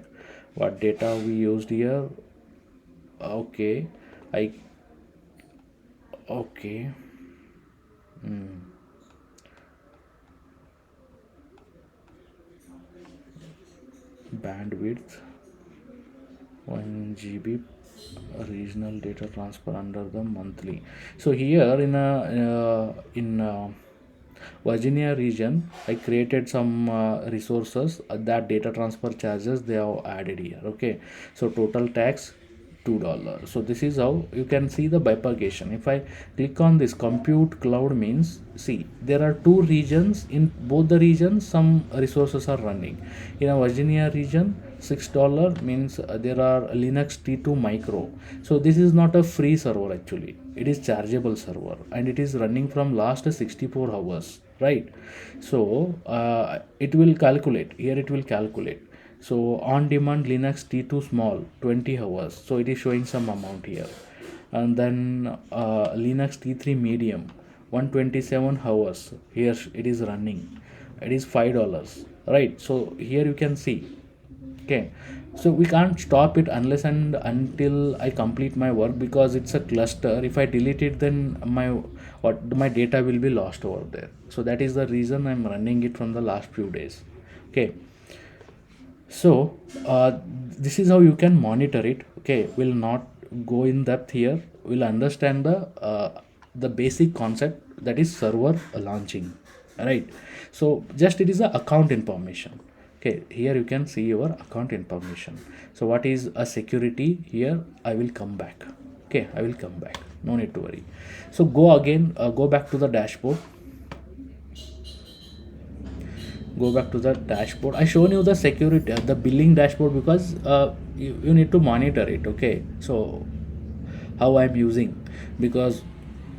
what data we used here. Okay, I okay. Bandwidth 1 GB regional data transfer under the monthly. So here in Virginia region, I created some resources, that data transfer charges they have added here. Okay, so total tax $2. So this is how you can see the bifurcation. If I click on this compute cloud means, see, there are two regions. In both the regions some resources are running. In a Virginia region, $6 means there are Linux T2 micro. So this is not a free server, actually it is chargeable server, and it is running from last 64 hours, right? So it will calculate here, it will calculate. So on demand Linux T2 small 20 hours, so it is showing some amount here. And then Linux T3 medium 127 hours, here it is running, it is $5, right? So here you can see. Okay, so we can't stop it unless and until I complete my work, because it's a cluster. If I delete it, then my data will be lost over there. So that is the reason I'm running it from the last few days. Okay, so this is how you can monitor it. Okay, we'll not go in depth here. We'll understand the basic concept, that is server launching, right? So just it is a account information. Okay, here you can see your account information. So what is a security here, I will come back. Okay, I will come back, no need to worry. So go again, go back to the dashboard. Go back to the dashboard. I shown you the security, the billing dashboard, because you need to monitor it. Okay, so how I'm using, because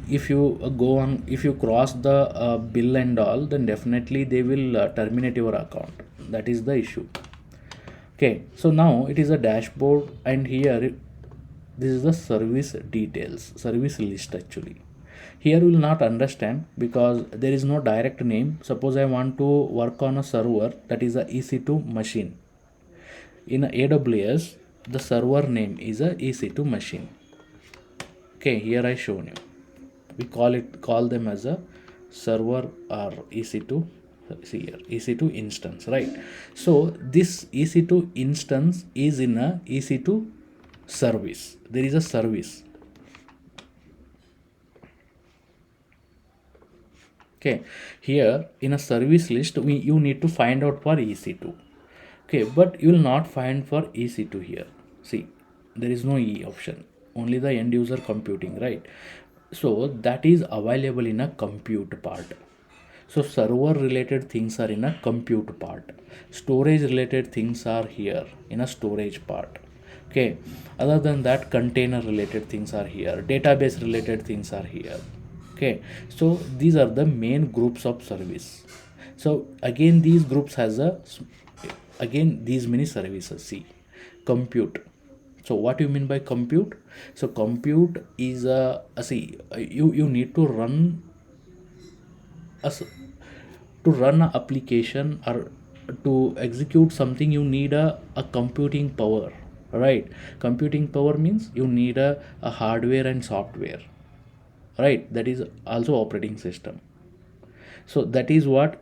if you go on, if you cross the bill and all, then definitely they will terminate your account. That is the issue. Okay, so now it is a dashboard, and here this is the service details, service list actually. Here you will not understand because there is no direct name. Suppose I want to work on a server that is a EC2 machine. In AWS, the server name is a EC2 machine. Okay, here I shown you. We call them as a server or EC2. See here, EC2 instance, right? So this EC2 instance is in a EC2 service. There is a service. Okay, here in a service list, you need to find out for EC2. Okay, but you will not find for EC2 here. See, there is no E option, only the end user computing, right? So that is available in a compute part. So server related things are in a compute part. Storage related things are here in a storage part. Okay, other than that, container related things are here, database related things are here. Okay, so these are the main groups of service. So again these groups has a, again these many services. See, compute. So what you mean by compute? So compute is you need to run to run an application or to execute something, you need a computing power, right? Computing power means you need a hardware and software, right? That is also operating system. So that is what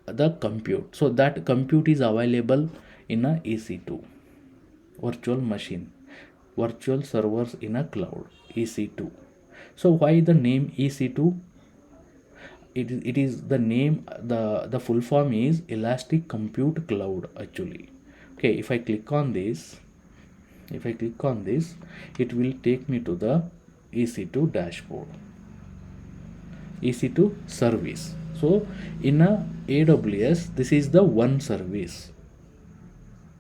the compute. So that compute is available in a EC2 virtual machine, virtual servers in a cloud, EC2. So why the name EC2? It is the name, the full form is Elastic Compute Cloud actually. Okay, if I click on this, it will take me to the EC2 dashboard, EC2 service. So in a AWS, this is the one service.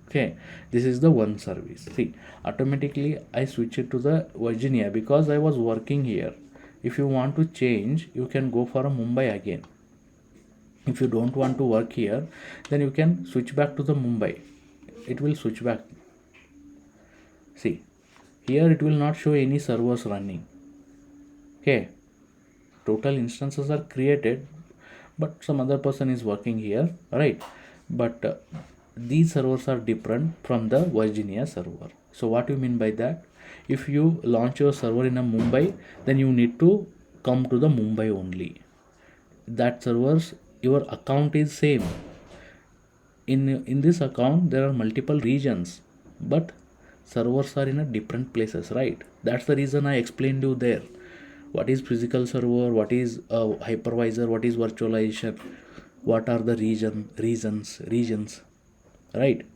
Okay, this is the one service. See, automatically I switch it to the Virginia because I was working here. If you want to change, you can go for a Mumbai again. If you don't want to work here, then you can switch back to the Mumbai. It will switch back. See, here it will not show any servers running. Okay, total instances are created, but some other person is working here, right? But these servers are different from the Virginia server. So what do you mean by that? If you launch your server in a Mumbai, then you need to come to the Mumbai only. That servers, your account is same. In this account there are multiple regions, but servers are in a different places, right? That's the reason I explained you there. What is physical server, what is a hypervisor, what is virtualization, what are the regions, right?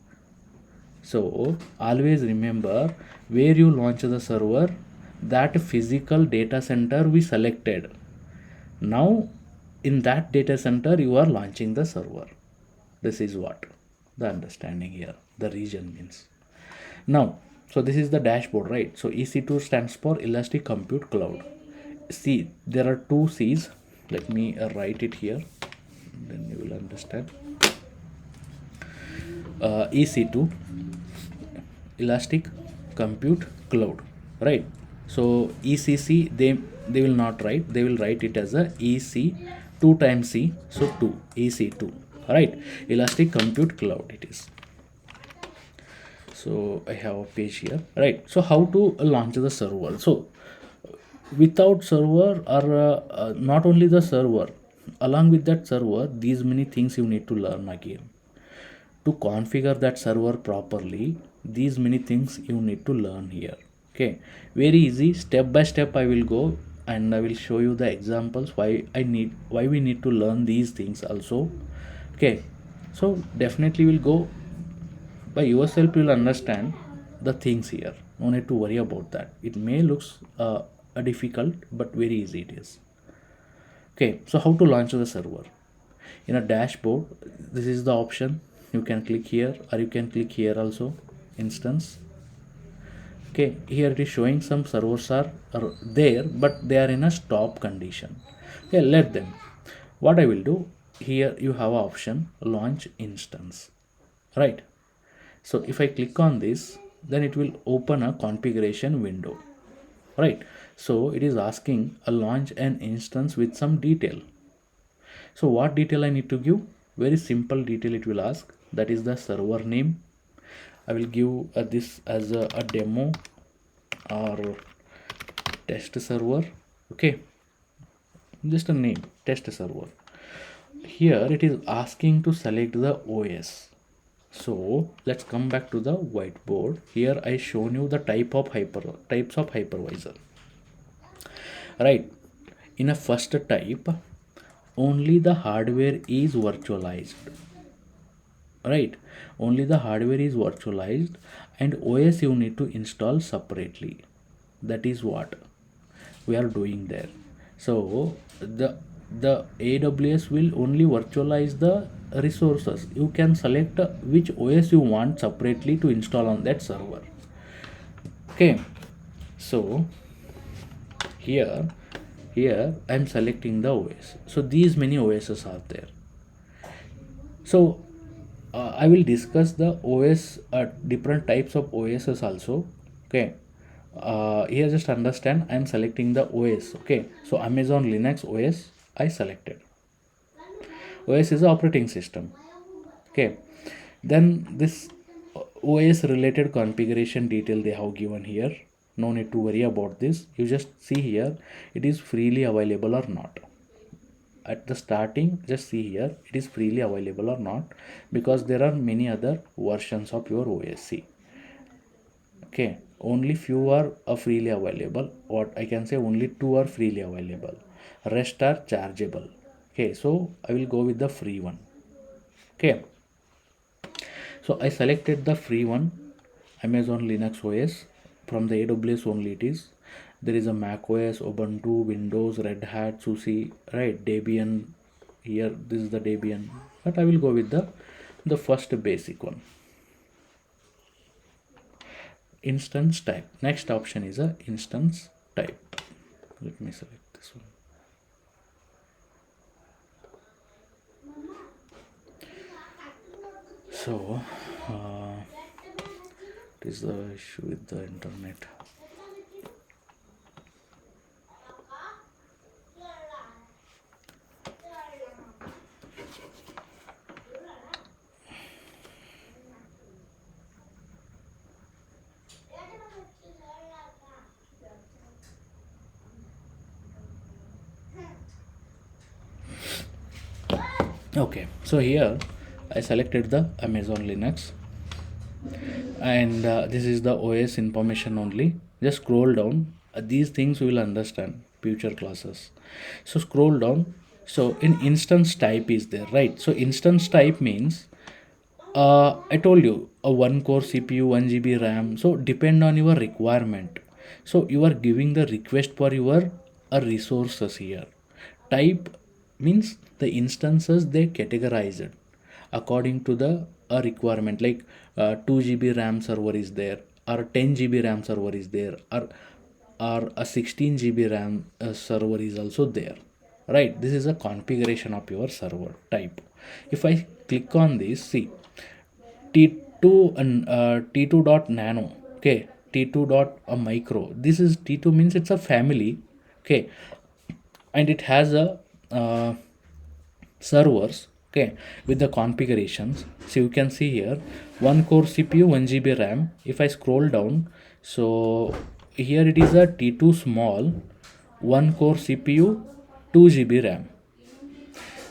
So always remember, where you launch the server, that physical data center we selected. Now in that data center you are launching the server. This is what the understanding here, the region means. Now, so this is the dashboard, right? So EC2 stands for Elastic Compute Cloud. See, there are two C's. Let me write it here, then you will understand. EC2, Elastic Compute Cloud, right? So ECC, they will not write, they will write it as a EC 2 times C, so 2 EC2, right? Elastic Compute Cloud it is. So I have a page here, right? So how to launch the server? So without server, or not only the server, along with that server, these many things you need to learn again to configure that server properly. These many things you need to learn here. Okay, very easy, step by step I will go, and I will show you the examples why we need to learn these things also. Okay, so definitely will go by yourself, you will understand the things here. No need to worry about that. It may looks a difficult, but very easy it is. Okay, so how to launch the server? In a dashboard, this is the option. You can click here, or you can click here also, instance. Okay, here it is showing some servers are there, but they are in a stop condition. Okay, let them. What I will do, here you have a option launch instance, right? So if I click on this, then it will open a configuration window, right? So it is asking a launch an instance with some detail. So what detail I need to give? Very simple detail it will ask, that is the server name. I will give this as a demo or test server. Okay, just a name, test server. Here it is asking to select the OS. So let's come back to the whiteboard. Here I shown you the types of hypervisor, right? In a first type, only the hardware is virtualized, right? Only the hardware is virtualized, and OS you need to install separately. That is what we are doing there. So the AWS will only virtualize the resources. You can select which OS you want separately to install on that server. Okay, so here I'm selecting the OS. So these many OSs are there. So I will discuss the OS, different types of OSs also. Okay, here just understand I'm selecting the OS. Okay, so Amazon Linux OS I selected. OS is the operating system. Okay, then this OS related configuration detail they have given here. No need to worry about this. You just see here it is freely available or not. At the starting, just see here it is freely available or not, because there are many other versions of your OSC. Okay, only few are freely available. What I can say, only 2 are freely available, rest are chargeable. Okay, so I will go with the free one. Okay, so I selected the free one, Amazon Linux OS. From the AWS only it is. There is a Mac OS, Ubuntu, Windows, Red Hat, SUSE, right? Debian. Here this is the Debian, but I will go with the first basic one. Instance type. Next option is a instance type. Let me select this one. So it is the issue with the internet. Okay, so here I selected the Amazon Linux, and this is the OS information only. Just scroll down. These things you will understand future classes. So scroll down. So in instance type is there, right? So instance type means I told you a one core CPU, 1 GB RAM. So depend on your requirement. So you are giving the request for your resources here. Type means the instances they categorized according to the requirement. Like 2 GB RAM server is there, or 10 GB RAM server is there, or a 16 GB RAM server is also there, right? This is a configuration of your server type. If I click on this, see T2 and T2 dot nano, okay, T2 dot a micro. This is T2 means it's a family, okay, and it has a servers, okay, with the configurations. So you can see here one core CPU, 1 GB RAM. If I scroll down, so here it is a T2 small, one core CPU, 2 GB RAM,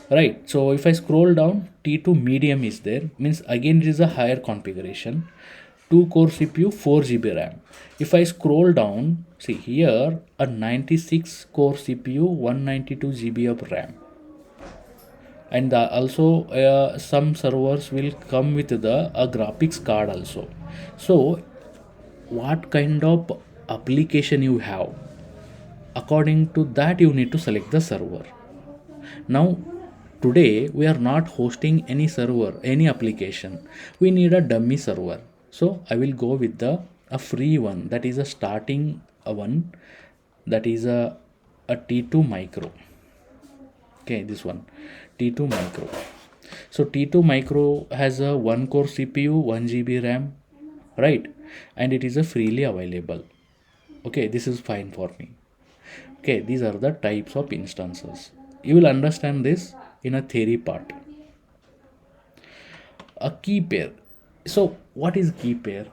right? So if I scroll down, T2 medium is there, means again it is a higher configuration, 2 core CPU, 4 GB RAM. If I scroll down, see here a 96 core CPU, 192 GB of RAM. And also some servers will come with the a graphics card also. So what kind of application you have, according to that you need to select the server. Now today we are not hosting any server, any application. We need a dummy server. So I will go with the a free one, that is a starting one, that is a T2 micro. Okay, this one T2 micro. So T2 micro has a one core CPU, 1 GB RAM, right? And it is a freely available. Okay, this is fine for me. Okay, these are the types of instances. You will understand this in a theory part. A key pair. So what is key pair?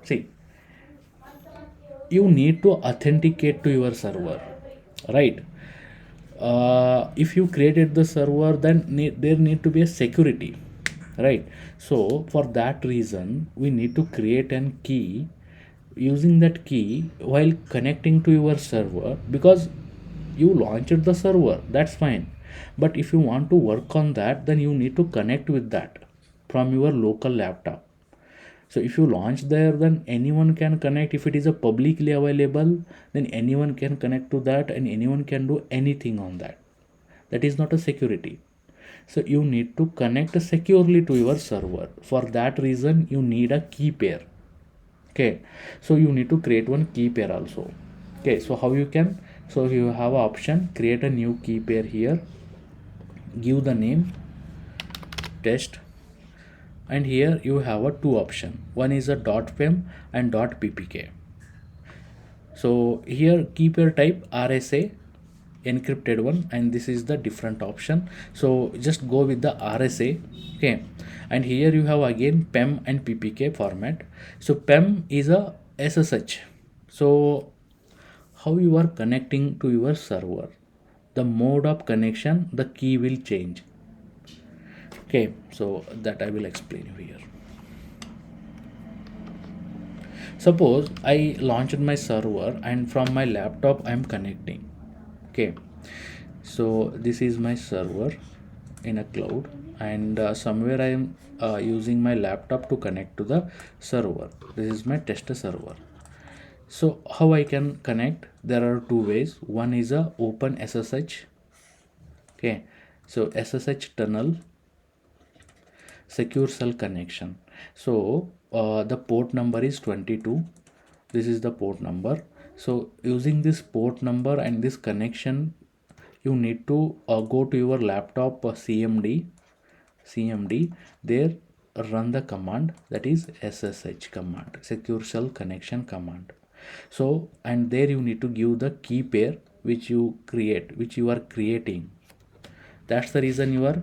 See, you need to authenticate to your server, right? If you created the server, then there need to be a security, right? So for that reason we need to create an key. Using that key while connecting to your server, because you launched the server, that's fine, but if you want to work on that, then you need to connect with that from your local laptop. So if you launch there, then anyone can connect. If it is a publicly available, then anyone can connect to that and anyone can do anything on that. That is not a security. So you need to connect securely to your server. For that reason you need a key pair. Okay, so you need to create one key pair also. Okay, so how you can, so you have an option, create a new key pair here, give the name test, and here you have a two option, one is a .pem and .ppk. So here key pair type RSA, encrypted one, and this is the different option. So just go with the RSA. Okay, and here you have again PEM and PPK format. So PEM is a SSH. So how you are connecting to your server, the mode of connection, the key will change. Okay, so that I will explain you here. Suppose I launched my server and from my laptop I am connecting. Okay, so this is my server in a cloud, and somewhere I am using my laptop to connect to the server. This is my test server. So how I can connect? There are two ways. One is a open SSH. Okay, so SSH tunnel, secure cell connection. So the port number is 22. This is the port number. So using this port number and this connection, you need to go to your laptop CMD, there run the command, that is SSH command, secure cell connection command. So and there you need to give the key pair which you are creating. That's the reason you are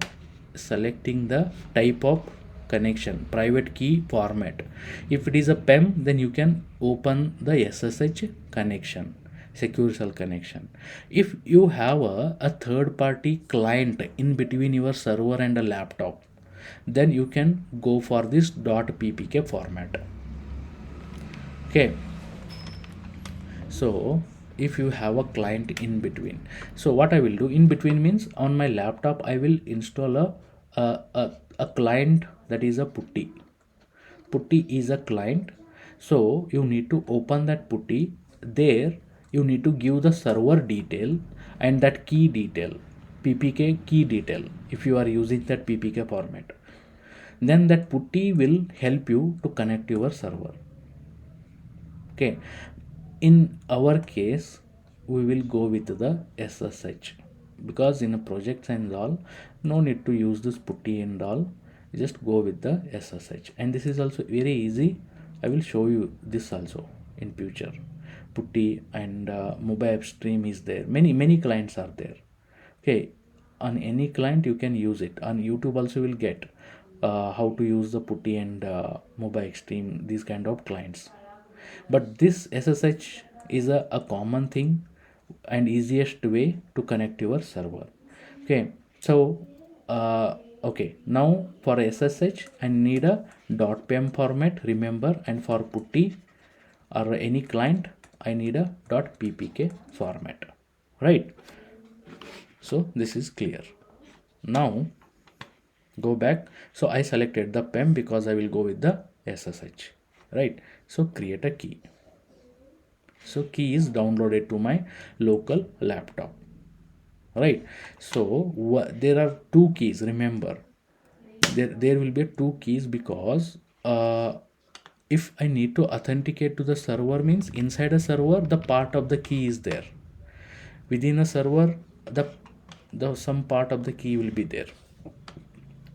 selecting the type of connection, private key format. If it is a PEM, then you can open the SSH connection, secure cell connection. If you have a third party client in between your server and a laptop, then you can go for this .ppk format. Okay, so if you have a client in between, so what I will do in between means on my laptop I will install a client that is a putty. Putty is a client, so you need to open that putty. There you need to give the server detail and that key detail, ppk key detail, if you are using that ppk format. Then that putty will help you to connect your server. Okay, in our case we will go with the ssh, because in a project and all, no need to use this putty and all, just go with the ssh. And this is also very easy, I will show you this also in future. Putty and mobile stream is there, many clients are there. Okay, on any client you can use it. On youtube also will get how to use the putty and mobile stream, these kind of clients. But this ssh is a common thing and easiest way to connect your server. Okay, so okay, now for ssh I need a .pem format, remember, and for putty or any client I need a .ppk format, right? So this is clear. Now go back. So I selected the pem because I will go with the ssh, right? So create a key. So key is downloaded to my local laptop, right? So there are two keys, remember. There will be two keys because if I need to authenticate to the server, means inside a server the part of the key is there. Within a server, the some part of the key will be there,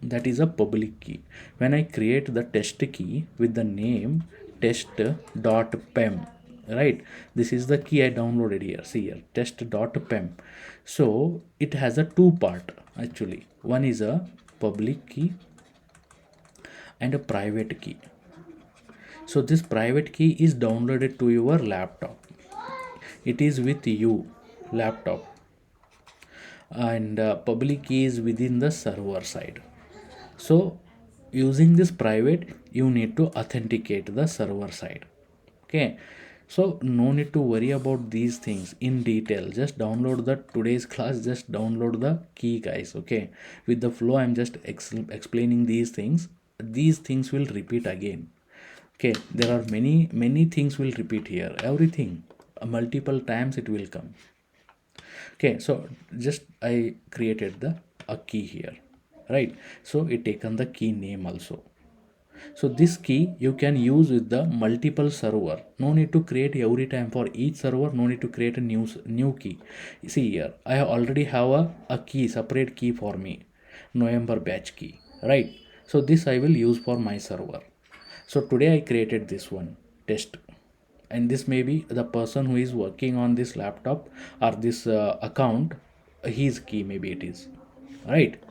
that is a public key. When I create the test key with the name test.pem, right, this is the key I downloaded here. See here, test.pem. So it has a two part actually. One is a public key and a private key. So this private key is downloaded to your laptop, it is with you laptop, and public key is within the server side. So using this private, you need to authenticate the server side. Okay, so no need to worry about these things in detail, just download the today's class, just download the key, guys. Okay, with the flow I'm just explaining these things will repeat again. Okay, there are many things will repeat here, everything multiple times it will come. Okay, so just I created the a key here, right? So it taken the key name also. So this key you can use with the multiple server, no need to create every time for each server, no need to create a new key. See here, I already have a key, separate key for me, November batch key, right? So this I will use for my server. So today I created this one, test, and this may be the person who is working on this laptop or this account, his key maybe it is, right?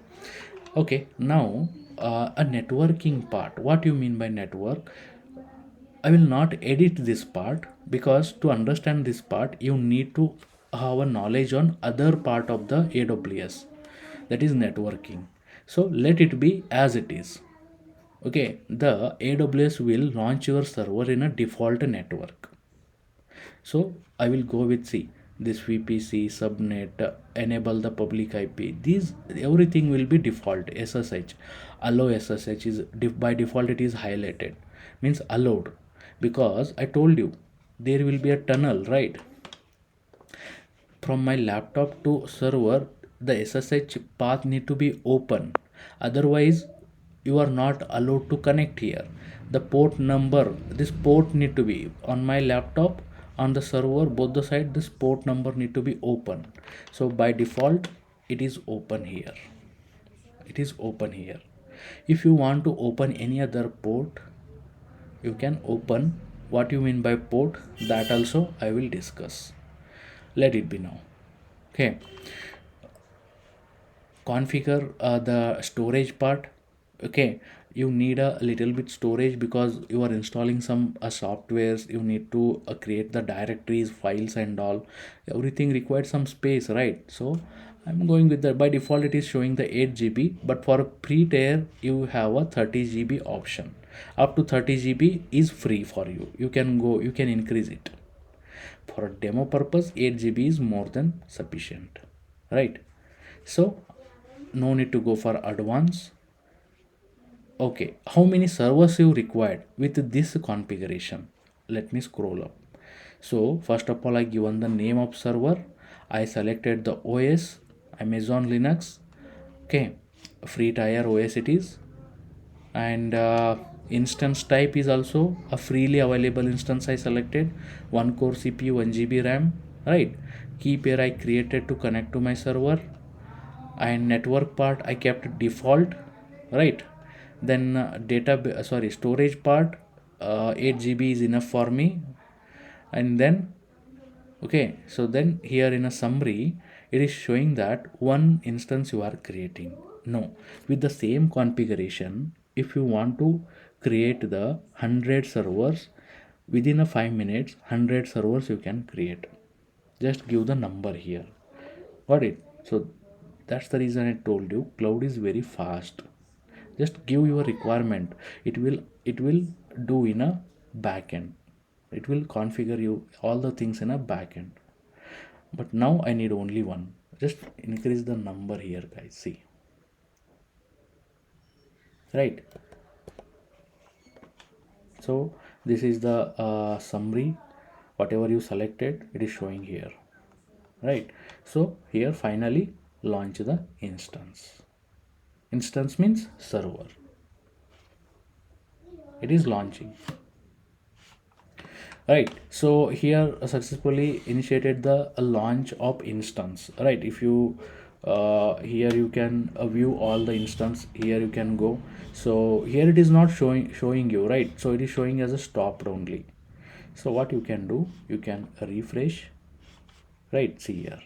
Okay, now a networking part, what you mean by network? I will not edit this part, because to understand this part you need to have a knowledge on other part of the aws, that is networking. So let it be as it is. Okay, the aws will launch your server in a default network. So I will go with C, this VPC subnet, enable the public IP, these everything will be default. SSH, allow SSH is by default it is highlighted, means allowed, because I told you there will be a tunnel, right? From my laptop to server, the ssh path need to be open, otherwise you are not allowed to connect here. The port number, this port need to be on my laptop, on the server both the side, this port number need to be open. So by default it is open here, it is open here. If you want to open any other port, you can open. What you mean by port, that also I will discuss. Let it be now. Okay, configure the storage part. Okay, you need a little bit storage because you are installing some softwares, you need to create the directories, files and all, everything requires some space, right? So I'm going with the, by default it is showing the 8 GB, but for a pre-tier you have a 30 GB option. Up to 30 GB is free for you, you can go, you can increase it. For a demo purpose 8 GB is more than sufficient, right? So no need to go for advance. Okay, how many servers you required with this configuration? Let me scroll up. So first of all, I given the name of server. I selected the OS, Amazon Linux. Okay, free tier OS it is, and instance type is also a freely available instance. I selected 1 core CPU, 1 GB RAM. Right, key pair I created to connect to my server, and network part I kept default. Right, then storage part, 8 GB is enough for me. And then, okay, so then here in a summary, it is showing that one instance you are creating. No, with the same configuration, if you want to create the 100 servers within a 5 minutes, 100 servers you can create. Just give the number here. Got it? So that's the reason I told you cloud is very fast. Just give your requirement. It will do in a backend. It will configure you all the things in a backend. But now I need only one. Just increase the number here, guys. See, right? So this is the summary. Whatever you selected, it is showing here, right? So here finally launch the instance. Instance means server. It is launching. Right, so here successfully initiated the launch of instance. Right, if you here you can view all the instance. Here you can go. So here it is not showing you, right? So it is showing as a stopped only. So what you can do, you can refresh. Right, see here,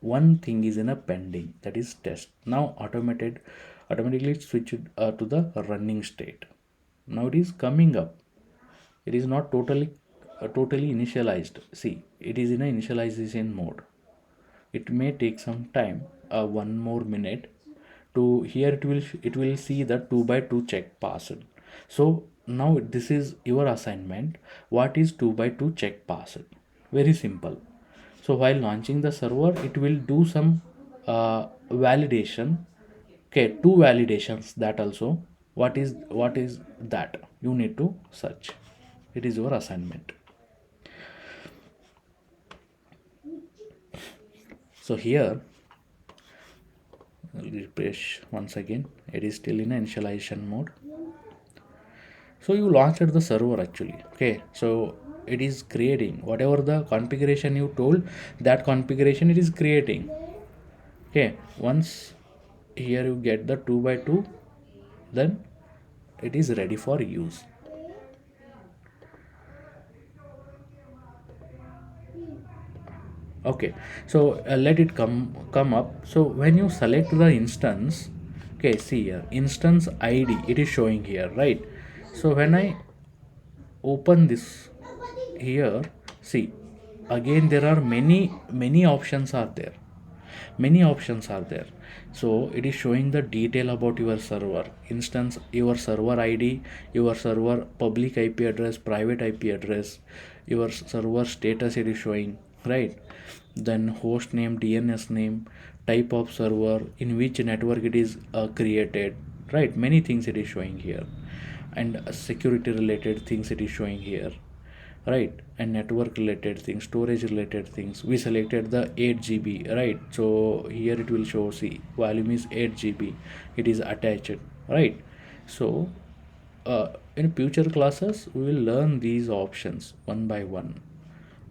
one thing is in a pending, that is test. Now automatically switched to the running state. Now it is coming up. It is not totally initialized. See, it is in a initialization mode. It may take some time, one more minute. To here it will see the 2 by 2 check passed. So now this is your assignment. What is 2 by 2 check passed? Very simple. So while launching the server, it will do some validation. Okay, two validations. That also, what is that, you need to search. It is your assignment. So here I'll refresh once again. It is still in initialization mode. So you launched the server actually. Okay, so it is creating whatever the configuration you told, that configuration it is creating. Okay, once here you get the 2 by 2, then it is ready for use. Okay, so let it come up. So when you select the instance, okay, see here, instance ID it is showing here, right? So when I open this here, see, again there are many options are there. Many options are there. So it is showing the detail about your server instance, your server ID, your server public IP address, private IP address, your server status it is showing, right? Then host name, DNS name, type of server, in which network it is created, right? Many things it is showing here. And security related things it is showing here, right? And network related things, storage related things. We selected the 8 GB, right? So here it will show, see, volume is 8 GB, it is attached, right? So in future classes we will learn these options one by one,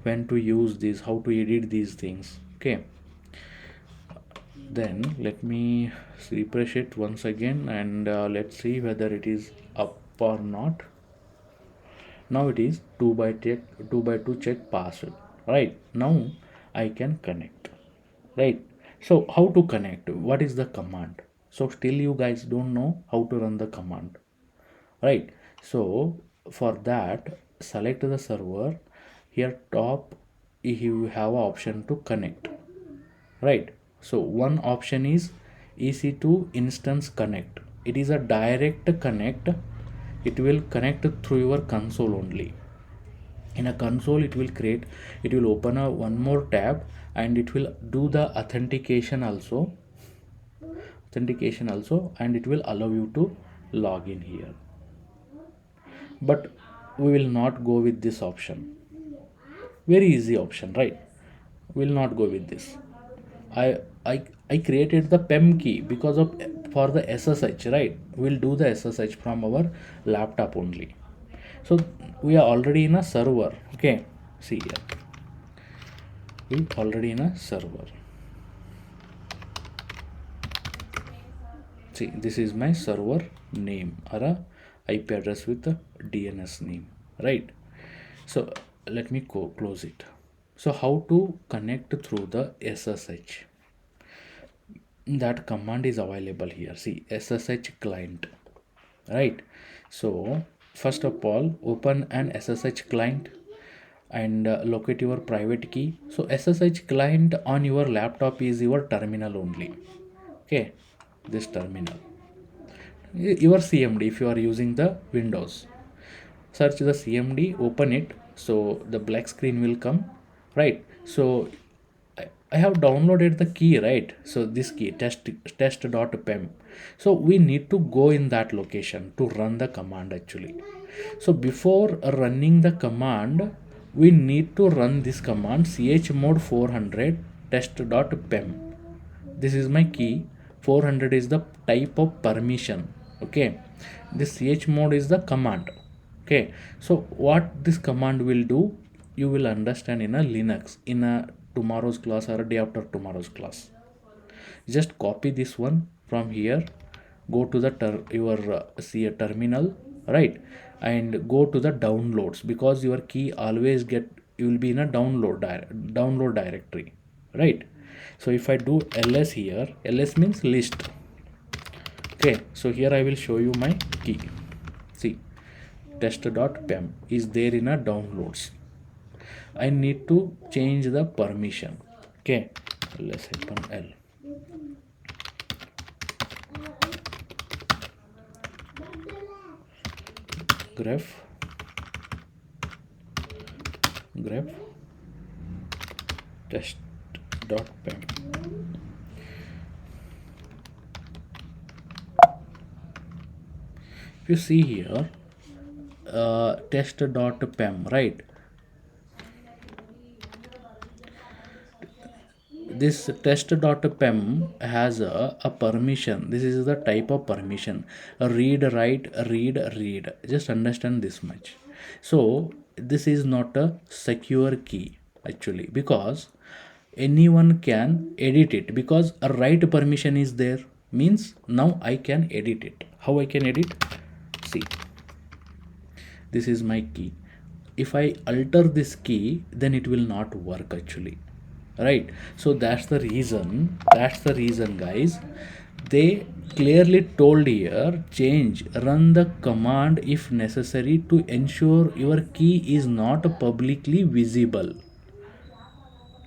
when to use this, how to edit these things. Okay, then let me refresh it once again, and let's see whether it is up or not. Now it is 2 by 2 check password. Right, now I can connect. Right, so how to connect, what is the command? So still you guys don't know how to run the command, right? So for that, select the server. Here top you have a option to connect, right? So one option is EC2 instance connect. It is a direct connect. It will connect through your console only. In a console it will open a one more tab, and it will do the authentication also, and it will allow you to login here, but we will not go with this option. Very easy option, right? Will not go with this. I i i created the pem key because of for the ssh, right? We'll do the ssh from our laptop only. So we are already in a server. Okay, see here, we already in a server. See, this is my server name or a ip address with the dns name, right? So let me close it. So how to connect through the ssh? That command is available here. See, ssh client, right? So first of all, open an ssh client and locate your private key. So ssh client on your laptop is your terminal only. Okay, this terminal, your cmd. If you are using the windows, search the cmd, open it. So the black screen will come, right? So I have downloaded the key, right? So this key test.pem. So we need to go in that location to run the command actually. So before running the command, we need to run this command chmod 400 test.pem. This is my key. 400 is the type of permission. Okay, this chmod is the command. Okay, so what this command will do, you will understand in a linux in a tomorrow's class or a day after tomorrow's class. Just copy this one from here, go to the your see a terminal, right? And go to the downloads, because your key always get, you will be in a download directory, right? So if I do ls here, ls means list. Okay, so here I will show you my key. See, test.pem is there in a downloads. I need to change the permission. Okay, let's open l. grep test.pem. If you see here, test.pem, right? This test.pem has a permission. This is the type of permission: a read, write, read. Just understand this much. So this is not a secure key actually, because anyone can edit it, because a write permission is there, means now I can edit it. How I can edit? See, this is my key. If I alter this key, then it will not work actually, right? So that's the reason guys, they clearly told here, change, run the command if necessary to ensure your key is not publicly visible,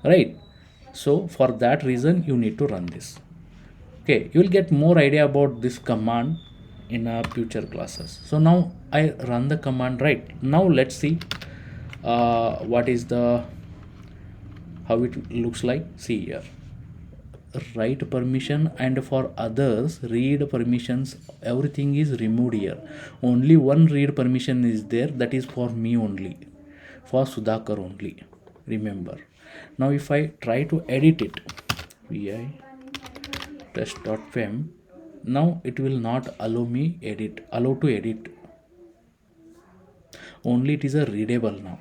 right? So for that reason you need to run this. Okay, you will get more idea about this command in future classes. So now I run the command, right? Now let's see what is the, how it looks like. See here, write permission, and for others read permissions, everything is removed here. Only one read permission is there, that is for me only, for Sudhakar only, remember. Now if I try to edit it, vi test.pem, now it will not allow to edit. Only it is a readable now.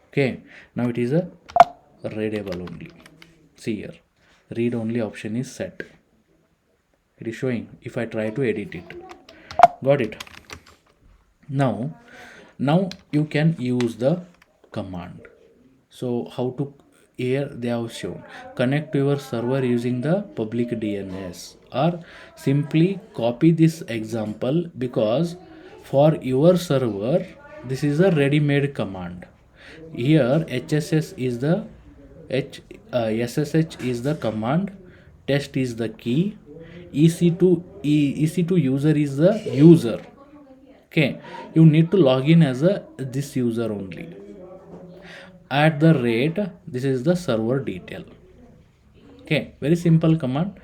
Okay, now it is a readable only. See here, read only option is set. It is showing. If I try to edit it, got it? Now you can use the command. So how to, here they have shown, connect to your server using the public dns, or simply copy this example, because for your server this is a ready-made command. Here hss is the ssh is the command, test is the key, ec2 user is the user. Okay, you need to log in as a this user only. At the rate, this is the server detail. Okay, very simple command.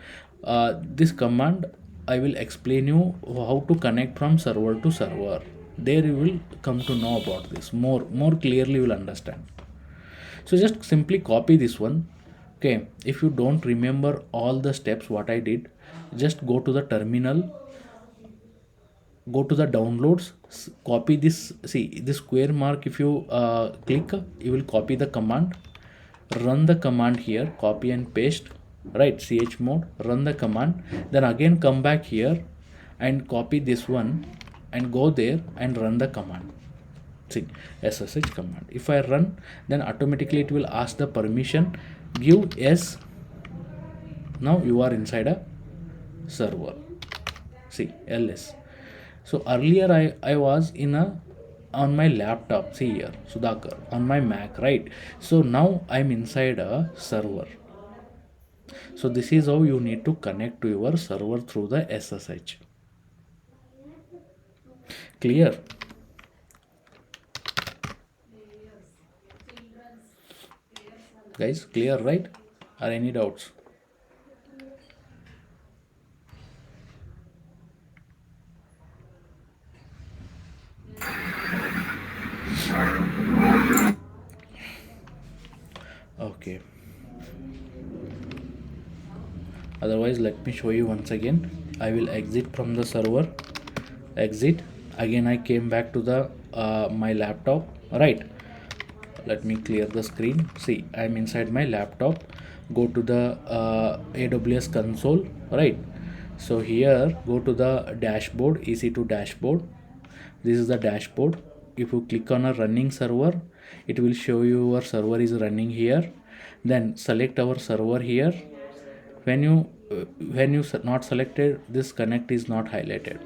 This command I will explain you how to connect from server to server. There you will come to know about this more clearly. You will understand. So just simply copy this one. Okay, if you don't remember all the steps what I did, just go to the terminal, go to the downloads, copy this. See this square mark, if you click, you will copy the command, run the command here, copy and paste, right? Chmod, run the command, then again come back here and copy this one and go there and run the command. See, ssh command, if I run, then automatically it will ask the permission, give yes. Now you are inside a server. See, ls. So earlier I was in a on my laptop. See here, Sudhakar, on my Mac, right? So now I'm inside a server. So this is how you need to connect to your server through the SSH. Clear? Guys, clear, right? Are any doubts? Okay. Otherwise, let me show you once again. I will exit from the server. Exit. Again, I came back to the my laptop. Right. Let me clear the screen. See, I'm inside my laptop. Go to the AWS console. Right. So here, go to the dashboard. EC2 dashboard. This is the dashboard. If you click on a running server, it will show you your server is running here. Then select our server here. When you not selected, this connect is not highlighted.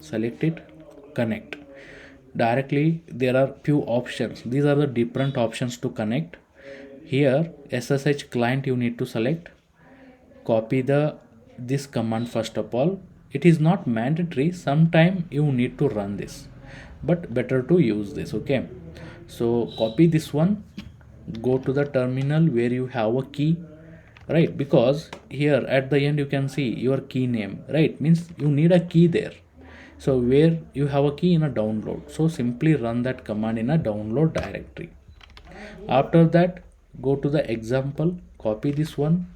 Select it, connect. Directly there are few options. These are the different options to connect. Here SSH client you need to select. Copy this command first of all. It is not mandatory. Sometime you need to run this, but better to use this. Okay, so copy this one, go to the terminal where you have a key, right? Because here at the end you can see your key name, right? Means you need a key there. So where you have a key in a download, so simply run that command in a download directory. After that, go to the example, copy this one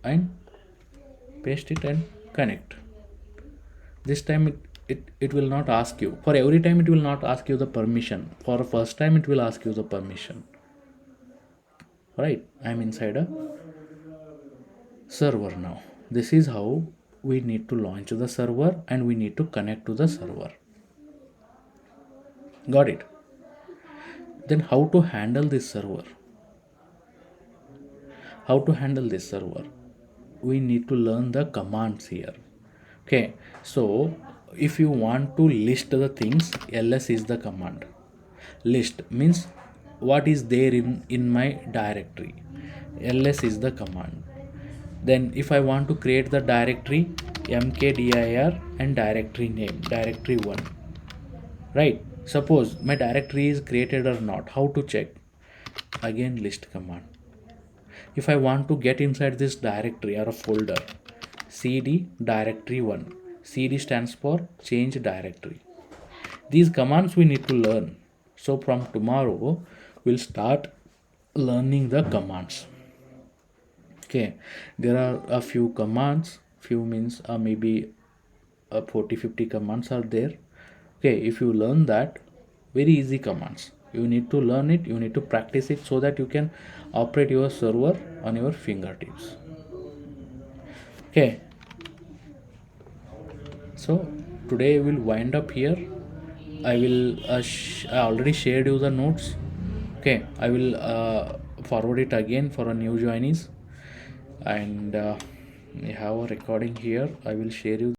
and paste it and connect. This time it will not ask you. For every time it will not ask you the permission. For the first time it will ask you the permission. Right, I'm inside a server now. This is how we need to launch the server and we need to connect to the server. Got it? Then how to handle this server? How to handle this server? We need to learn the commands here. Okay, so if you want to list the things, ls is the command. List means what is there in my directory. Ls is the command. Then if I want to create the directory, mkdir and directory name, directory 1. Right, suppose my directory is created or not, how to check? Again list command. If I want to get inside this directory or a folder, cd directory 1. Cd stands for change directory. These commands we need to learn. So from tomorrow we'll start learning the commands. Okay, there are a few commands. Few means maybe 40-50 commands are there. Okay, if you learn that, very easy commands, you need to learn it, you need to practice it so that you can operate your server on your fingertips. Okay, so today we'll wind up here. I will I already shared you the notes. Okay, I will forward it again for a new joinees, and I have a recording here. I will share you